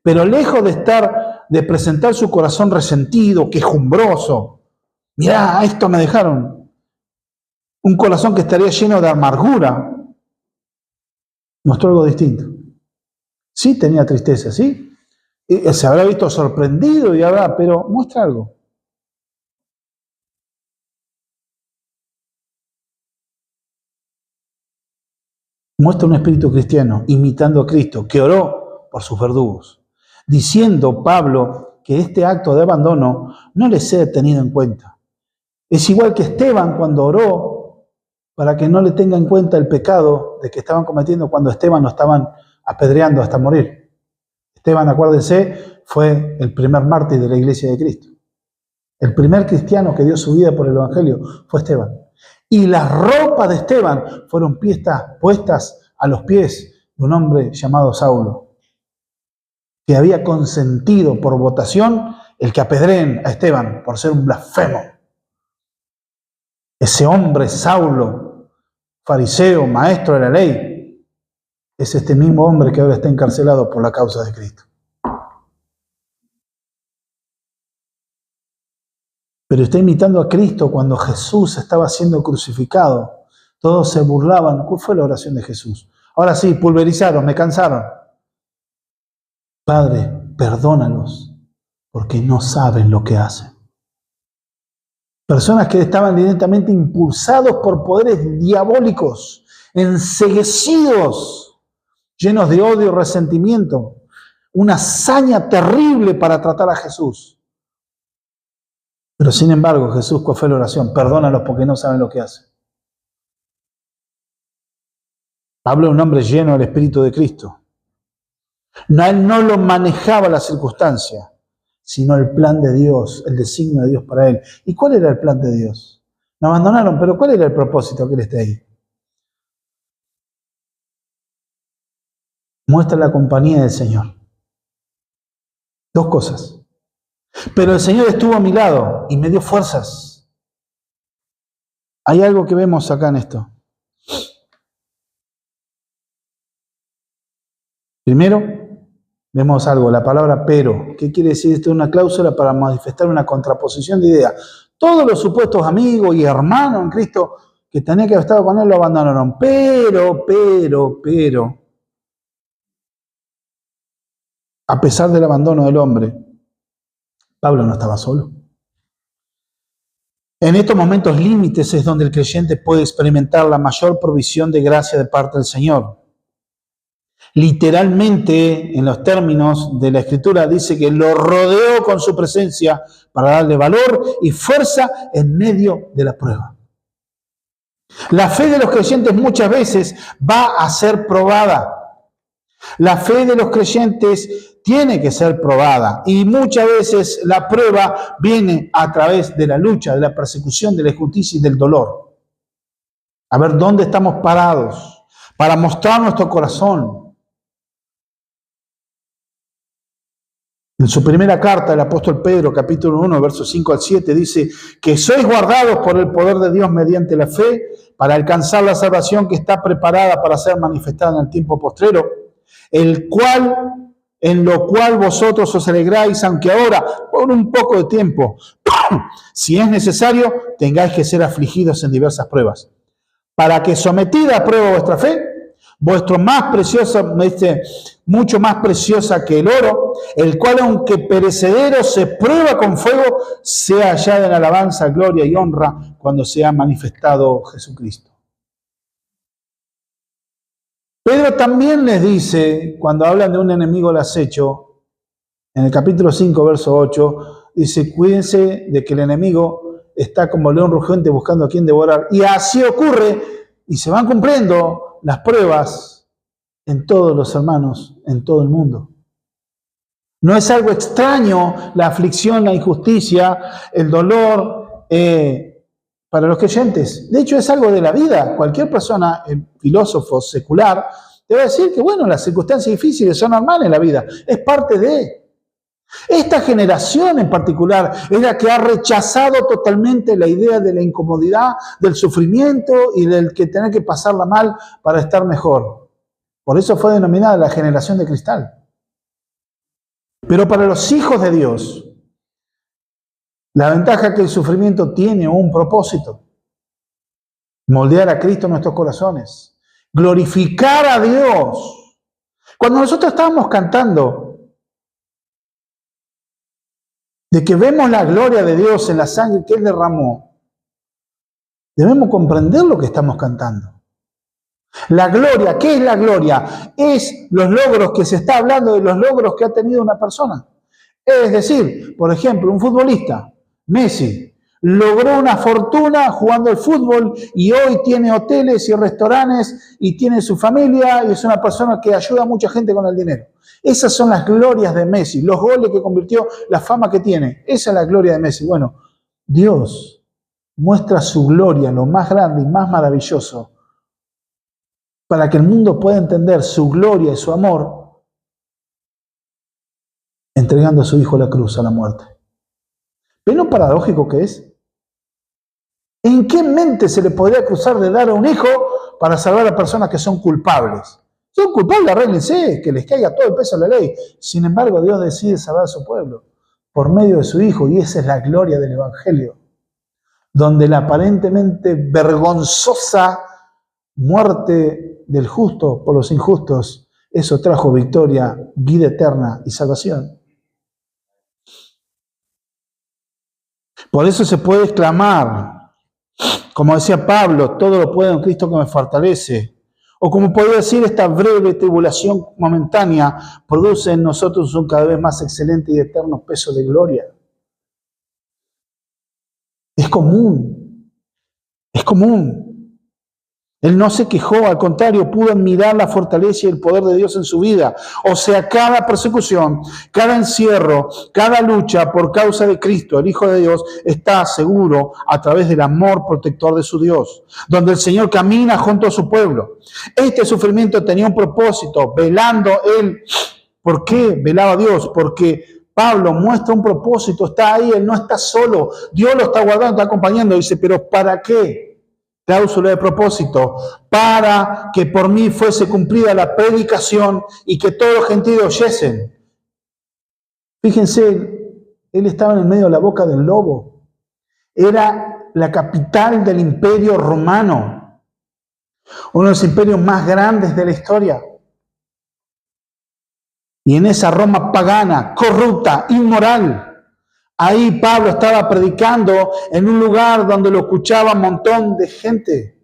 Pero lejos de presentar su corazón resentido, quejumbroso, mirá, esto me dejaron, un corazón que estaría lleno de amargura, mostró algo distinto. Sí tenía tristeza, sí. Se habrá visto sorprendido y habrá, pero muestra algo. Muestra un espíritu cristiano, imitando a Cristo, que oró por sus verdugos, diciendo Pablo que este acto de abandono no le sea tenido en cuenta. Es igual que Esteban cuando oró para que no le tenga en cuenta el pecado de que estaban cometiendo cuando Esteban lo estaban apedreando hasta morir. Esteban, acuérdense, fue el primer mártir de la iglesia de Cristo. El primer cristiano que dio su vida por el Evangelio fue Esteban. Y las ropas de Esteban fueron puestas a los pies de un hombre llamado Saulo, que había consentido por votación el que apedreen a Esteban por ser un blasfemo. Ese hombre, Saulo, fariseo, maestro de la ley, es este mismo hombre que ahora está encarcelado por la causa de Cristo. Pero está imitando a Cristo cuando Jesús estaba siendo crucificado. Todos se burlaban. ¿Cuál fue la oración de Jesús? Ahora sí, pulverizaron, me cansaron. Padre, perdónalos, porque no saben lo que hacen. Personas que estaban directamente impulsados por poderes diabólicos, enceguecidos, llenos de odio y resentimiento. Una hazaña terrible para tratar a Jesús. Pero sin embargo, Jesús, ¿cuál fue la oración? Perdónalos porque no saben lo que hacen. Pablo es un hombre lleno del Espíritu de Cristo. Él no lo manejaba la circunstancia, sino el plan de Dios, el designio de Dios para él. ¿Y cuál era el plan de Dios? Me abandonaron, pero ¿cuál era el propósito que él esté ahí? Muestra la compañía del Señor. Dos cosas. Pero el Señor estuvo a mi lado y me dio fuerzas. Hay algo que vemos acá en esto. Primero, vemos algo, la palabra pero. ¿Qué quiere decir? Esto es una cláusula para manifestar una contraposición de ideas. Todos los supuestos amigos y hermanos en Cristo que tenían que haber estado con él lo abandonaron. Pero. A pesar del abandono del hombre, Pablo no estaba solo. En estos momentos límites es donde el creyente puede experimentar la mayor provisión de gracia de parte del Señor. Literalmente, en los términos de la Escritura, dice que lo rodeó con su presencia para darle valor y fuerza en medio de la prueba. La fe de los creyentes muchas veces va a ser probada. La fe de los creyentes tiene que ser probada y muchas veces la prueba viene a través de la lucha, de la persecución, de la injusticia y del dolor. A ver dónde estamos parados para mostrar nuestro corazón. En su primera carta, el apóstol Pedro, capítulo 1, versos 5 al 7, dice que sois guardados por el poder de Dios mediante la fe para alcanzar la salvación que está preparada para ser manifestada en el tiempo postrero, en lo cual vosotros os alegráis, aunque ahora, por un poco de tiempo, si es necesario, tengáis que ser afligidos en diversas pruebas, para que sometida a prueba vuestra fe, vuestro más preciosa, mucho más preciosa que el oro, el cual aunque perecedero se prueba con fuego, sea hallada en alabanza, gloria y honra cuando sea manifestado Jesucristo. Pedro también les dice, cuando hablan de un enemigo al acecho, en el capítulo 5, verso 8, dice, cuídense de que el enemigo está como león rugiente buscando a quien devorar. Y así ocurre, y se van cumpliendo las pruebas en todos los hermanos, en todo el mundo. No es algo extraño la aflicción, la injusticia, el dolor para los creyentes. De hecho, es algo de la vida. Cualquier persona, filósofo secular, te va a decir que, bueno, las circunstancias difíciles son normales en la vida, es parte de. Esta generación en particular es la que ha rechazado totalmente la idea de la incomodidad, del sufrimiento y del que tener que pasarla mal para estar mejor. Por eso fue denominada la generación de cristal. Pero para los hijos de Dios, la ventaja que el sufrimiento tiene un propósito: moldear a Cristo en nuestros corazones, glorificar a Dios. Cuando nosotros estábamos cantando de que vemos la gloria de Dios en la sangre que Él derramó, debemos comprender lo que estamos cantando. La gloria, ¿qué es la gloria? Es los logros que se está hablando de los logros que ha tenido una persona. Es decir, por ejemplo, un futbolista, Messi, logró una fortuna jugando al fútbol y hoy tiene hoteles y restaurantes y tiene su familia y es una persona que ayuda a mucha gente con el dinero. Esas son las glorias de Messi, los goles que convirtió, la fama que tiene. Esa es la gloria de Messi. Bueno, Dios muestra su gloria, lo más grande y más maravilloso, para que el mundo pueda entender su gloria y su amor, entregando a su Hijo a la cruz, a la muerte. ¿Ven lo paradójico que es? ¿En qué mente se le podría acusar de dar a un hijo para salvar a personas que son culpables? Son culpables, arréglense, que les caiga todo el peso de la ley. Sin embargo, Dios decide salvar a su pueblo por medio de su Hijo, y esa es la gloria del Evangelio, donde la aparentemente vergonzosa muerte del justo por los injustos, eso trajo victoria, vida eterna y salvación. Por eso se puede exclamar, como decía Pablo, todo lo puedo en Cristo que me fortalece. O como podría decir, esta breve tribulación momentánea produce en nosotros un cada vez más excelente y eterno peso de gloria. Es común, es común. Él no se quejó, al contrario, pudo admirar la fortaleza y el poder de Dios en su vida. O sea, cada persecución, cada encierro, cada lucha por causa de Cristo, el Hijo de Dios, está seguro a través del amor protector de su Dios, donde el Señor camina junto a su pueblo. Este sufrimiento tenía un propósito, velando Él. ¿Por qué velaba Dios? Porque Pablo muestra un propósito, está ahí, Él no está solo. Dios lo está guardando, está acompañando. Dice, ¿pero para qué? Cláusula de propósito, para que por mí fuese cumplida la predicación y que todos los gentiles oyesen. Fíjense, él estaba en el medio de la boca del lobo. Era la capital del imperio romano, uno de los imperios más grandes de la historia. Y en esa Roma pagana, corrupta, inmoral, ahí Pablo estaba predicando en un lugar donde lo escuchaba un montón de gente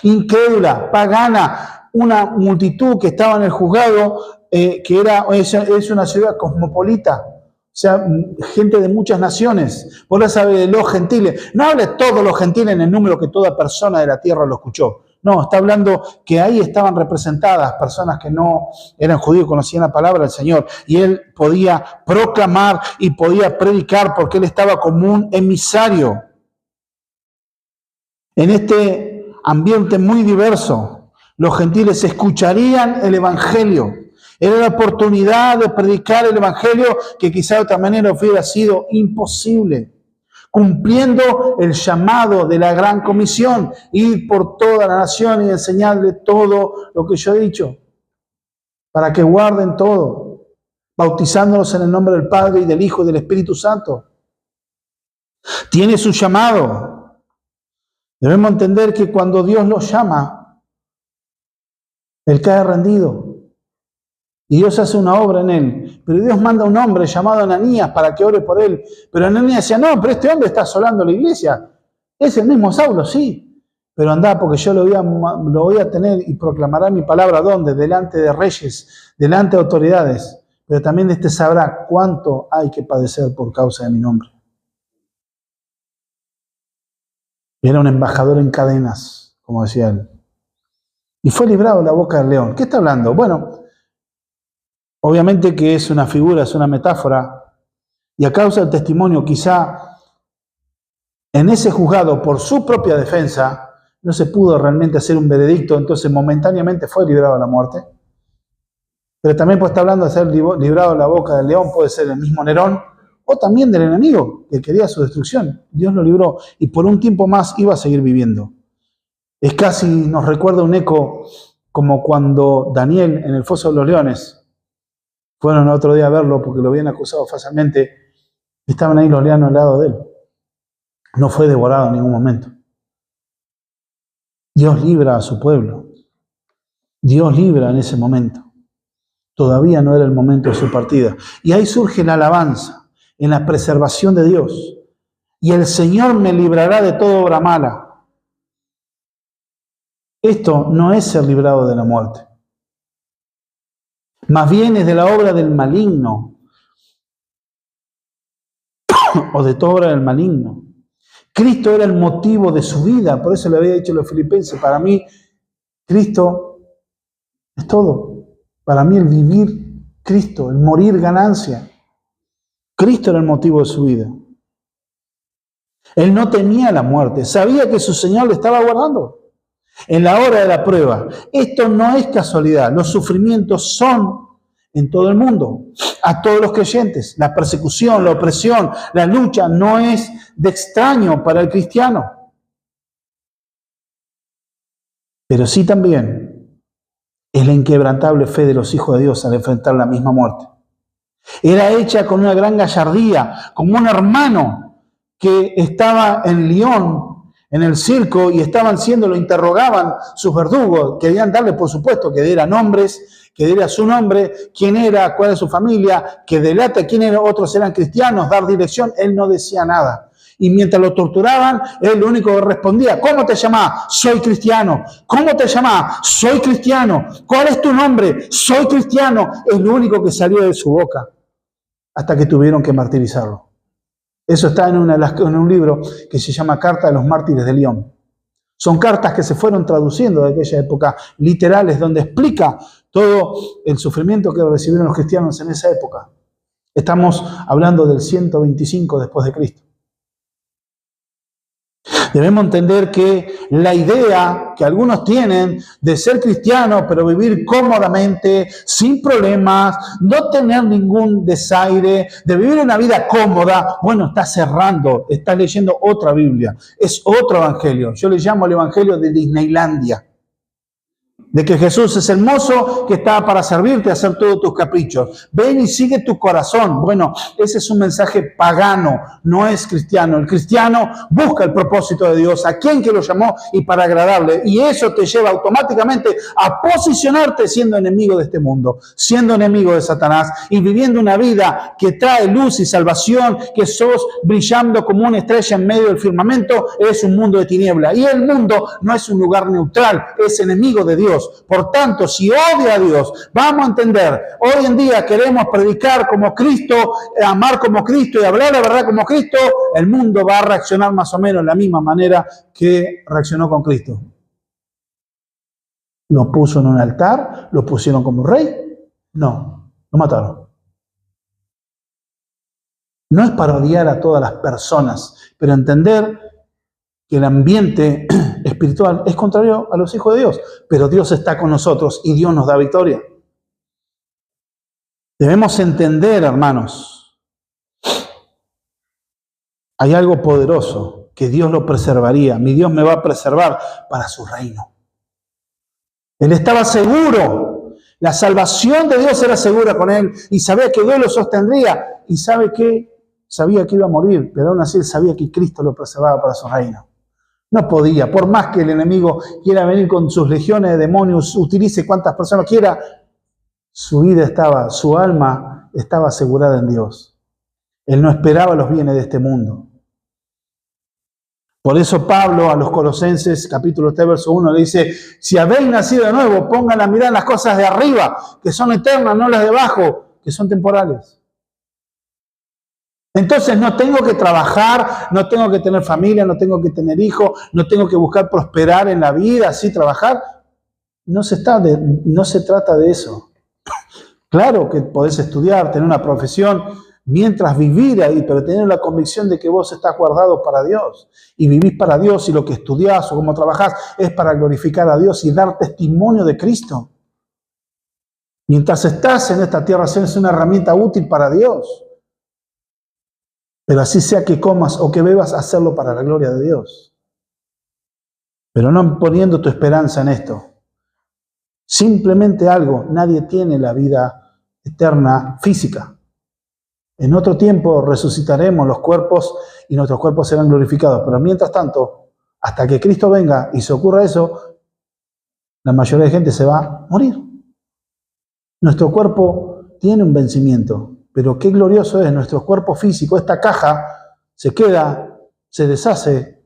incrédula, pagana, una multitud que estaba en el juzgado, es una ciudad cosmopolita, o sea, gente de muchas naciones. Por eso habla de los gentiles. No habla de todos los gentiles en el número que toda persona de la tierra lo escuchó. No, está hablando que ahí estaban representadas personas que no eran judíos, conocían la palabra del Señor. Y él podía proclamar y podía predicar porque él estaba como un emisario. En este ambiente muy diverso, los gentiles escucharían el Evangelio. Era la oportunidad de predicar el Evangelio que quizá de otra manera hubiera sido imposible. Cumpliendo el llamado de la gran comisión, ir por toda la nación y enseñarle todo lo que yo he dicho, para que guarden todo, bautizándolos en el nombre del Padre y del Hijo y del Espíritu Santo. Tiene su llamado. Debemos entender que cuando Dios los llama, Él cae rendido. Y Dios hace una obra en él. Pero Dios manda a un hombre llamado Ananías para que ore por él. Pero Ananías decía, no, pero este hombre está asolando la iglesia. Es el mismo Saulo, sí. Pero andá, porque yo lo voy a tener y proclamará mi palabra, ¿dónde? Delante de reyes, delante de autoridades. Pero también este sabrá cuánto hay que padecer por causa de mi nombre. Era un embajador en cadenas, como decía él. Y fue librado de la boca del león. ¿Qué está hablando? Bueno, obviamente que es una figura, es una metáfora, y a causa del testimonio, quizá en ese juzgado, por su propia defensa, no se pudo realmente hacer un veredicto, entonces momentáneamente fue librado de la muerte. Pero también puede estar hablando de ser librado de la boca del león, puede ser el mismo Nerón, o también del enemigo, que quería su destrucción. Dios lo libró y por un tiempo más iba a seguir viviendo. Es casi, nos recuerda un eco como cuando Daniel en el foso de los leones, fueron otro día a verlo porque lo habían acusado falsamente, estaban ahí los leones al lado de él. No fue devorado en ningún momento. Dios libra a su pueblo. Dios libra en ese momento. Todavía no era el momento de su partida. Y ahí surge la alabanza, en la preservación de Dios. Y el Señor me librará de toda obra mala. Esto no es ser librado de la muerte. Más bien es de la obra del maligno. O de toda obra del maligno. Cristo era el motivo de su vida. Por eso le había dicho a los filipenses, para mí, Cristo es todo. Para mí el vivir Cristo, el morir ganancia. Cristo era el motivo de su vida. Él no temía la muerte, sabía que su Señor le estaba guardando en la hora de la prueba. Esto no es casualidad, los sufrimientos son en todo el mundo, a todos los creyentes. La persecución, la opresión, la lucha no es de extraño para el cristiano. Pero sí también es la inquebrantable fe de los hijos de Dios al enfrentar la misma muerte. Era hecha con una gran gallardía, como un hermano que estaba en Lyon, en el circo, y lo interrogaban sus verdugos. Querían darle, por supuesto, que diera nombres, que diera su nombre, quién era, cuál es su familia, que delate quién era, otros eran cristianos, dar dirección. Él no decía nada. Y mientras lo torturaban, él lo único que respondía, ¿cómo te llamás? Soy cristiano. ¿Cómo te llamás? Soy cristiano. ¿Cuál es tu nombre? Soy cristiano. Es lo único que salió de su boca hasta que tuvieron que martirizarlo. Eso está en un libro que se llama Carta de los Mártires de Lyon. Son cartas que se fueron traduciendo de aquella época, literales, donde explica todo el sufrimiento que recibieron los cristianos en esa época. Estamos hablando del 125 después de Cristo. Debemos entender que la idea que algunos tienen de ser cristianos, pero vivir cómodamente, sin problemas, no tener ningún desaire, de vivir una vida cómoda, bueno, está cerrando, está leyendo otra Biblia, es otro evangelio. Yo le llamo el evangelio de Disneylandia. De que Jesús es el mozo que está para servirte, hacer todos tus caprichos. Ven y sigue tu corazón. Bueno, ese es un mensaje pagano, no es cristiano. El cristiano busca el propósito de Dios, a quien que lo llamó y para agradarle. Y eso te lleva automáticamente a posicionarte siendo enemigo de este mundo, siendo enemigo de Satanás y viviendo una vida que trae luz y salvación, que sos brillando como una estrella en medio del firmamento. Es un mundo de tiniebla. Y el mundo no es un lugar neutral, es enemigo de Dios. Por tanto, si odia a Dios, vamos a entender, hoy en día queremos predicar como Cristo, amar como Cristo y hablar la verdad como Cristo, el mundo va a reaccionar más o menos de la misma manera que reaccionó con Cristo. Lo puso en un altar, lo pusieron como rey, no, lo mataron. No es para odiar a todas las personas, pero entender que el ambiente espiritual es contrario a los hijos de Dios, pero Dios está con nosotros y Dios nos da victoria. Debemos entender, hermanos, hay algo poderoso que Dios lo preservaría. Mi Dios me va a preservar para su reino. Él estaba seguro, la salvación de Dios era segura con él y sabía que Dios lo sostendría y sabía que iba a morir, pero aún así él sabía que Cristo lo preservaba para su reino. No podía, por más que el enemigo quiera venir con sus legiones de demonios, utilice cuantas personas quiera, su alma estaba asegurada en Dios. Él no esperaba los bienes de este mundo. Por eso Pablo a los Colosenses, capítulo 3, verso 1, le dice, si habéis nacido de nuevo, pongan la mirada en las cosas de arriba, que son eternas, no las de abajo, que son temporales. Entonces no tengo que trabajar, no tengo que tener familia, no tengo que tener hijos, no tengo que buscar prosperar en la vida, así trabajar. No se trata de eso. Claro que podés estudiar, tener una profesión, mientras vivir ahí, pero tener la convicción de que vos estás guardado para Dios y vivís para Dios y lo que estudiás o cómo trabajás es para glorificar a Dios y dar testimonio de Cristo. Mientras estás en esta tierra, eres una herramienta útil para Dios. Pero así sea que comas o que bebas, hacerlo para la gloria de Dios. Pero no poniendo tu esperanza en esto. Simplemente algo, nadie tiene la vida eterna física. En otro tiempo resucitaremos los cuerpos y nuestros cuerpos serán glorificados. Pero mientras tanto, hasta que Cristo venga y se ocurra eso, la mayoría de gente se va a morir. Nuestro cuerpo tiene un vencimiento, pero qué glorioso es nuestro cuerpo físico. Esta caja se queda, se deshace,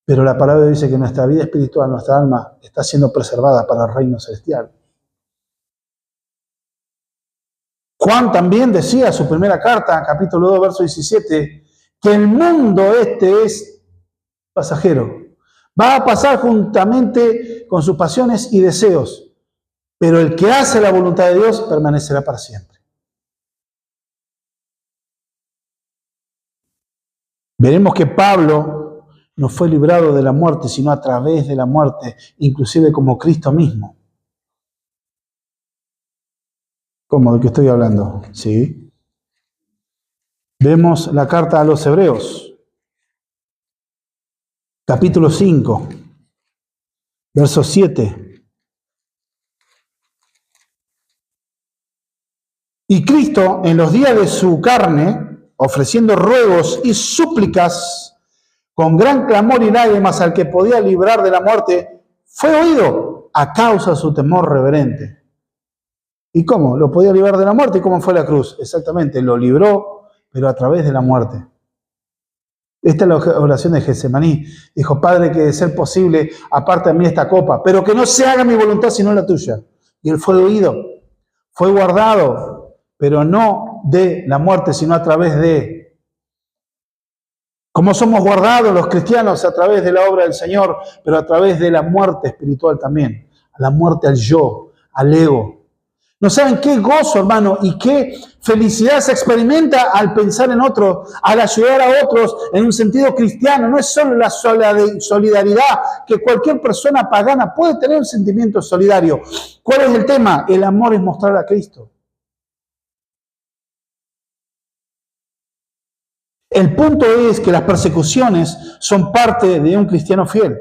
pero la palabra dice que nuestra vida espiritual, nuestra alma, está siendo preservada para el reino celestial. Juan también decía en su primera carta, capítulo 2, verso 17, que el mundo este es pasajero. Va a pasar juntamente con sus pasiones y deseos, pero el que hace la voluntad de Dios permanecerá para siempre. Veremos que Pablo no fue librado de la muerte, sino a través de la muerte, inclusive como Cristo mismo. ¿Cómo? ¿De qué estoy hablando? Sí. Vemos la carta a los Hebreos, capítulo 5, verso 7. Y Cristo, en los días de su carne, ofreciendo ruegos y súplicas con gran clamor y lágrimas al que podía librar de la muerte, fue oído a causa de su temor reverente. ¿Y cómo? Lo podía librar de la muerte. ¿Y cómo fue la cruz? Exactamente, lo libró, pero a través de la muerte. Esta es la oración de Getsemaní. Dijo, Padre, que de ser posible, aparte de mí esta copa, pero que no se haga mi voluntad sino la tuya. Y él fue oído, fue guardado, pero no de la muerte, sino a través de... ¿Cómo somos guardados los cristianos? A través de la obra del Señor, pero a través de la muerte espiritual también. A la muerte al yo, al ego. ¿No saben qué gozo, hermano, y qué felicidad se experimenta al pensar en otros, al ayudar a otros en un sentido cristiano? No es solo la solidaridad, que cualquier persona pagana puede tener un sentimiento solidario. ¿Cuál es el tema? El amor es mostrar a Cristo. El punto es que las persecuciones son parte de un cristiano fiel.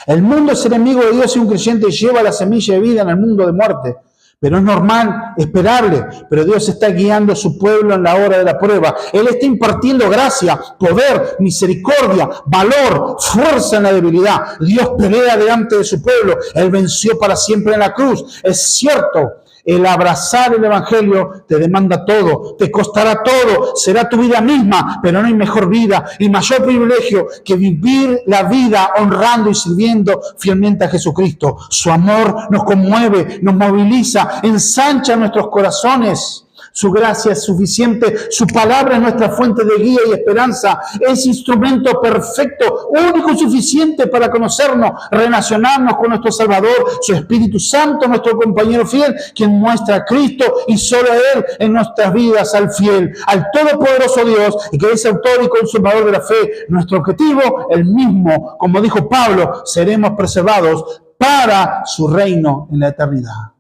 El mundo es enemigo de Dios y un creyente lleva la semilla de vida en el mundo de muerte. Pero es normal, esperable, pero Dios está guiando a su pueblo en la hora de la prueba. Él está impartiendo gracia, poder, misericordia, valor, fuerza en la debilidad. Dios pelea delante de su pueblo. Él venció para siempre en la cruz. Es cierto, el abrazar el Evangelio te demanda todo, te costará todo, será tu vida misma, pero no hay mejor vida y mayor privilegio que vivir la vida honrando y sirviendo fielmente a Jesucristo. Su amor nos conmueve, nos moviliza, ensancha nuestros corazones. Su gracia es suficiente, su palabra es nuestra fuente de guía y esperanza, es instrumento perfecto, único y suficiente para conocernos, relacionarnos con nuestro Salvador, su Espíritu Santo, nuestro compañero fiel, quien muestra a Cristo y solo a Él en nuestras vidas al fiel, al todopoderoso Dios, y que es autor y consumador de la fe. Nuestro objetivo, el mismo, como dijo Pablo, seremos preservados para su reino en la eternidad.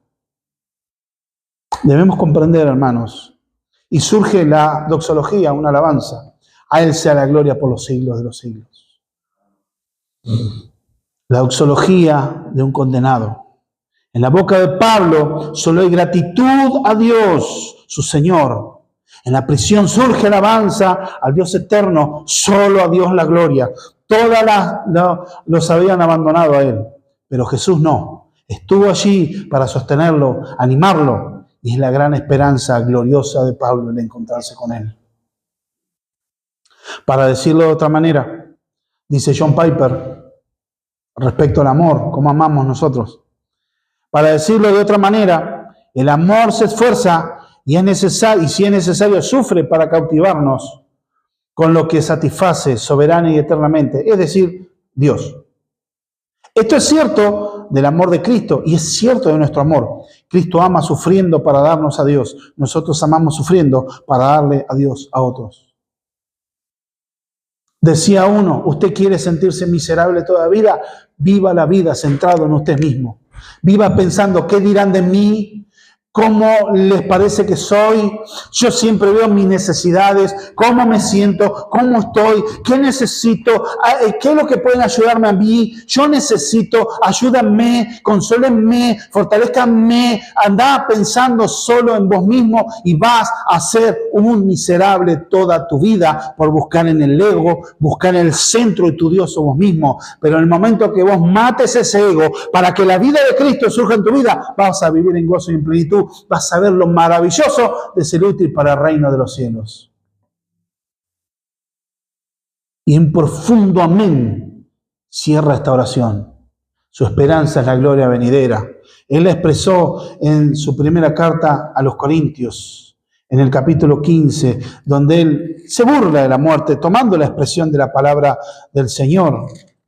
Debemos comprender, hermanos, y surge la doxología, una alabanza. A Él sea la gloria por los siglos de los siglos. La doxología de un condenado. En la boca de Pablo solo hay gratitud a Dios, su Señor. En la prisión surge alabanza al Dios eterno, solo a Dios la gloria. Todas los habían abandonado a Él, pero Jesús no. Estuvo allí para sostenerlo, animarlo. Y es la gran esperanza gloriosa de Pablo el encontrarse con Él. Para decirlo de otra manera, dice John Piper, respecto al amor, cómo amamos nosotros. Para decirlo de otra manera, el amor se esfuerza y si es necesario sufre para cautivarnos con lo que satisface soberana y eternamente, es decir, Dios. Esto es cierto del amor de Cristo y es cierto de nuestro amor. Cristo ama sufriendo para darnos a Dios. Nosotros amamos sufriendo para darle a Dios a otros. Decía uno, ¿usted quiere sentirse miserable toda la vida? Viva la vida centrado en usted mismo. Viva pensando, ¿qué dirán de mí? cómo les parece que soy. Yo siempre veo mis necesidades, cómo me siento, cómo estoy, qué necesito, qué es lo que pueden ayudarme a mí. Yo necesito, ayúdame, consólenme, fortalezcanme. Andá pensando solo en vos mismo y vas a ser un miserable toda tu vida por buscar en el ego, buscar en el centro de tu Dios o vos mismo. Pero en el momento que vos mates ese ego para que la vida de Cristo surja en tu vida, vas a vivir en gozo y en plenitud. Vas a ver lo maravilloso de ser útil para el reino de los cielos. Y en profundo amén cierra esta oración. Su esperanza es la gloria venidera. Él la expresó en su primera carta a los Corintios, en el capítulo 15, donde él se burla de la muerte, tomando la expresión de la palabra del Señor.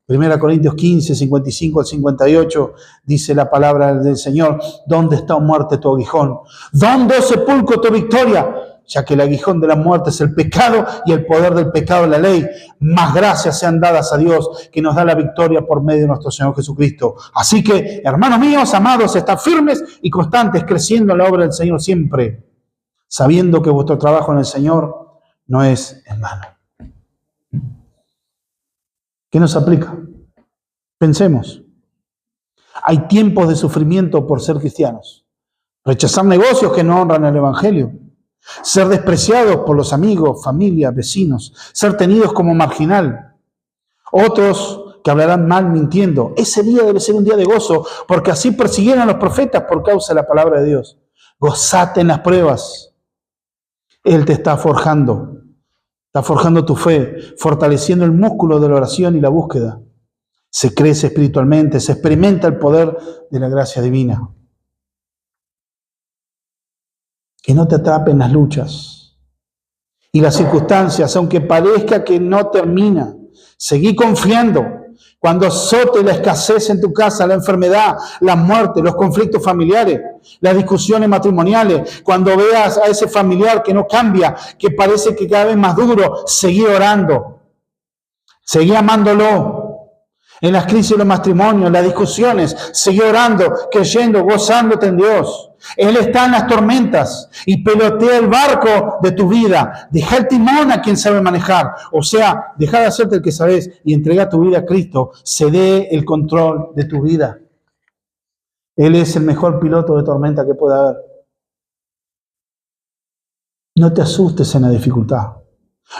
1 Corintios 15, 55 al 58, dice la palabra del Señor: ¿dónde está, oh muerte, tu aguijón? ¿Dónde, oh sepulcro, tu victoria? Ya que el aguijón de la muerte es el pecado y el poder del pecado es la ley. Más gracias sean dadas a Dios, que nos da la victoria por medio de nuestro Señor Jesucristo. Así que, hermanos míos, amados, estad firmes y constantes, creciendo en la obra del Señor siempre, sabiendo que vuestro trabajo en el Señor no es en vano. ¿Qué nos aplica? Pensemos. Hay tiempos de sufrimiento por ser cristianos. Rechazar negocios que no honran el Evangelio. Ser despreciados por los amigos, familia, vecinos. Ser tenidos como marginal. Otros que hablarán mal mintiendo. Ese día debe ser un día de gozo, porque así persiguieron a los profetas por causa de la palabra de Dios. Gozate en las pruebas. Él te está forjando. Está forjando tu fe, fortaleciendo el músculo de la oración y la búsqueda. Se crece espiritualmente, se experimenta el poder de la gracia divina. Que no te atrapen las luchas y las circunstancias, aunque parezca que no termina. Seguí confiando. Cuando azote la escasez en tu casa, la enfermedad, la muerte, los conflictos familiares, las discusiones matrimoniales, cuando veas a ese familiar que no cambia, que parece que cada vez más duro, seguí orando, seguí amándolo. En las crisis de los matrimonios, en las discusiones, seguí orando, creyendo, gozándote en Dios. Él está en las tormentas y pelotea el barco de tu vida. Deja el timón a quien sabe manejar. O sea, deja de hacerte el que sabes y entrega tu vida a Cristo. Cede el control de tu vida. Él es el mejor piloto de tormenta que pueda haber. No te asustes en la dificultad.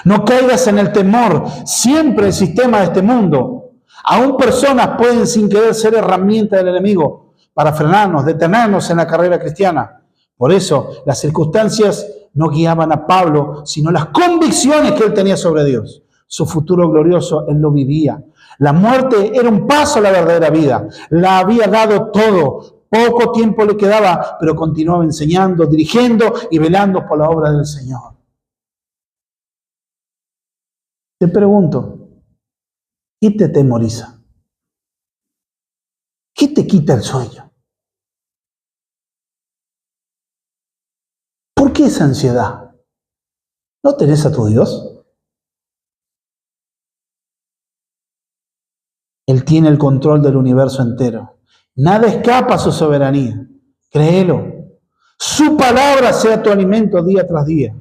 No caigas en el temor. Siempre el sistema de este mundo. Aún personas pueden sin querer ser herramienta del enemigo para frenarnos, detenernos en la carrera cristiana. Por eso, las circunstancias no guiaban a Pablo, sino las convicciones que él tenía sobre Dios. Su futuro glorioso, él lo vivía. La muerte era un paso a la verdadera vida. La había dado todo. Poco tiempo le quedaba, pero continuaba enseñando, dirigiendo y velando por la obra del Señor. Te pregunto, ¿qué te temoriza? ¿Qué te quita el sueño? ¿Por qué esa ansiedad? ¿No tenés a tu Dios? Él tiene el control del universo entero. Nada escapa a su soberanía. Créelo. Su palabra sea tu alimento día tras día.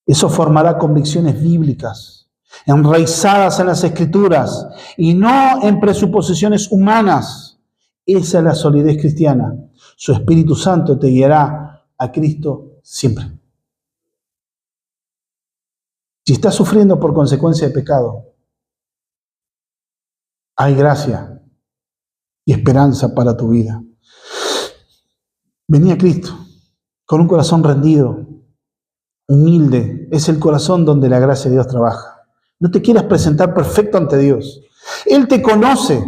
Eso formará convicciones bíblicas, enraizadas en las Escrituras y no en presuposiciones humanas. Esa es la solidez cristiana. Su Espíritu Santo te guiará a Cristo siempre. Si estás sufriendo por consecuencia de pecado, hay gracia y esperanza para tu vida. Vení a Cristo con un corazón rendido, humilde. Es el corazón donde la gracia de Dios trabaja. No te quieras presentar perfecto ante Dios. Él te conoce,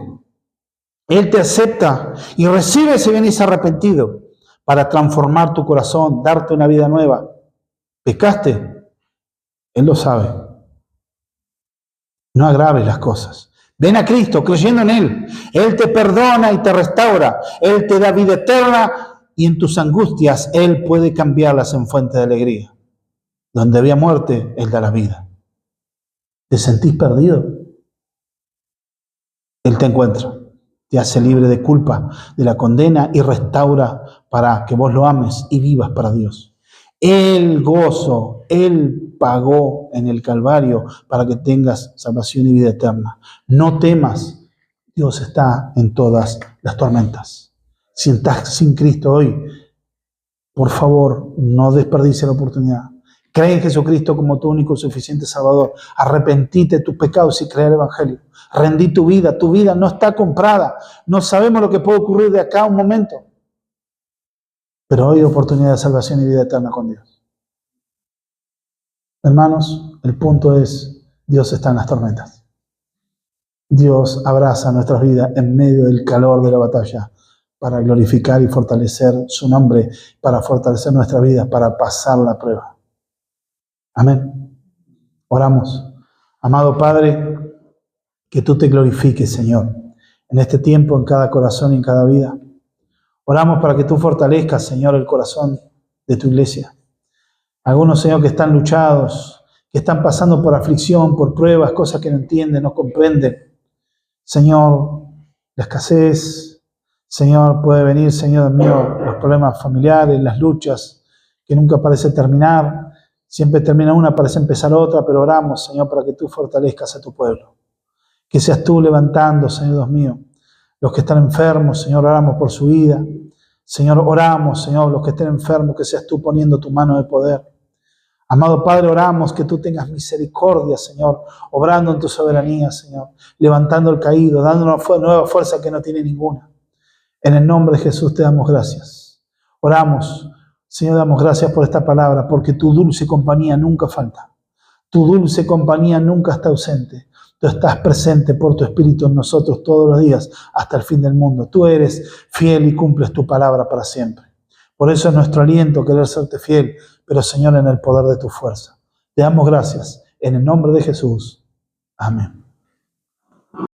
Él te acepta y recibe si venís arrepentido para transformar tu corazón, darte una vida nueva. ¿Pecaste? Él lo sabe. No agraves las cosas. Ven a Cristo creyendo en Él. Él te perdona y te restaura. Él te da vida eterna y en tus angustias Él puede cambiarlas en fuente de alegría. Donde había muerte, Él da la vida. ¿Te sentís perdido? Él te encuentra. Te hace libre de culpa, de la condena y restaura para que vos lo ames y vivas para Dios. El gozo, Él pagó en el Calvario para que tengas salvación y vida eterna. No temas, Dios está en todas las tormentas. Si estás sin Cristo hoy, por favor, no desperdicies la oportunidad. Cree en Jesucristo como tu único y suficiente Salvador. Arrepentite de tus pecados y cree el Evangelio. Rendí tu vida no está comprada. No sabemos lo que puede ocurrir de acá a un momento. Pero hoy hay oportunidad de salvación y vida eterna con Dios. Hermanos, el punto es, Dios está en las tormentas. Dios abraza nuestras vidas en medio del calor de la batalla para glorificar y fortalecer su nombre, para fortalecer nuestras vidas, para pasar la prueba. Amén. Oramos. Amado Padre, que tú te glorifiques, Señor, en este tiempo, en cada corazón y en cada vida. Oramos para que tú fortalezcas, Señor, el corazón de tu iglesia. Algunos, Señor, que están luchados, que están pasando por aflicción, por pruebas, cosas que no entienden, no comprenden. Señor, la escasez, Señor, puede venir, Señor mío, los problemas familiares, las luchas, que nunca parece terminar. Siempre termina una, parece empezar otra, pero oramos, Señor, para que tú fortalezcas a tu pueblo. Que seas tú levantando, Señor Dios mío, los que están enfermos, Señor, oramos por su vida. Señor, oramos, Señor, los que estén enfermos, que seas tú poniendo tu mano de poder. Amado Padre, oramos que tú tengas misericordia, Señor, obrando en tu soberanía, Señor, levantando el caído, dando una nueva fuerza que no tiene ninguna. En el nombre de Jesús te damos gracias. Oramos, Señor, damos gracias por esta palabra, porque tu dulce compañía nunca falta. Tu dulce compañía nunca está ausente. Tú estás presente por tu Espíritu en nosotros todos los días hasta el fin del mundo. Tú eres fiel y cumples tu palabra para siempre. Por eso es nuestro aliento querer serte fiel, pero Señor, en el poder de tu fuerza. Te damos gracias en el nombre de Jesús. Amén.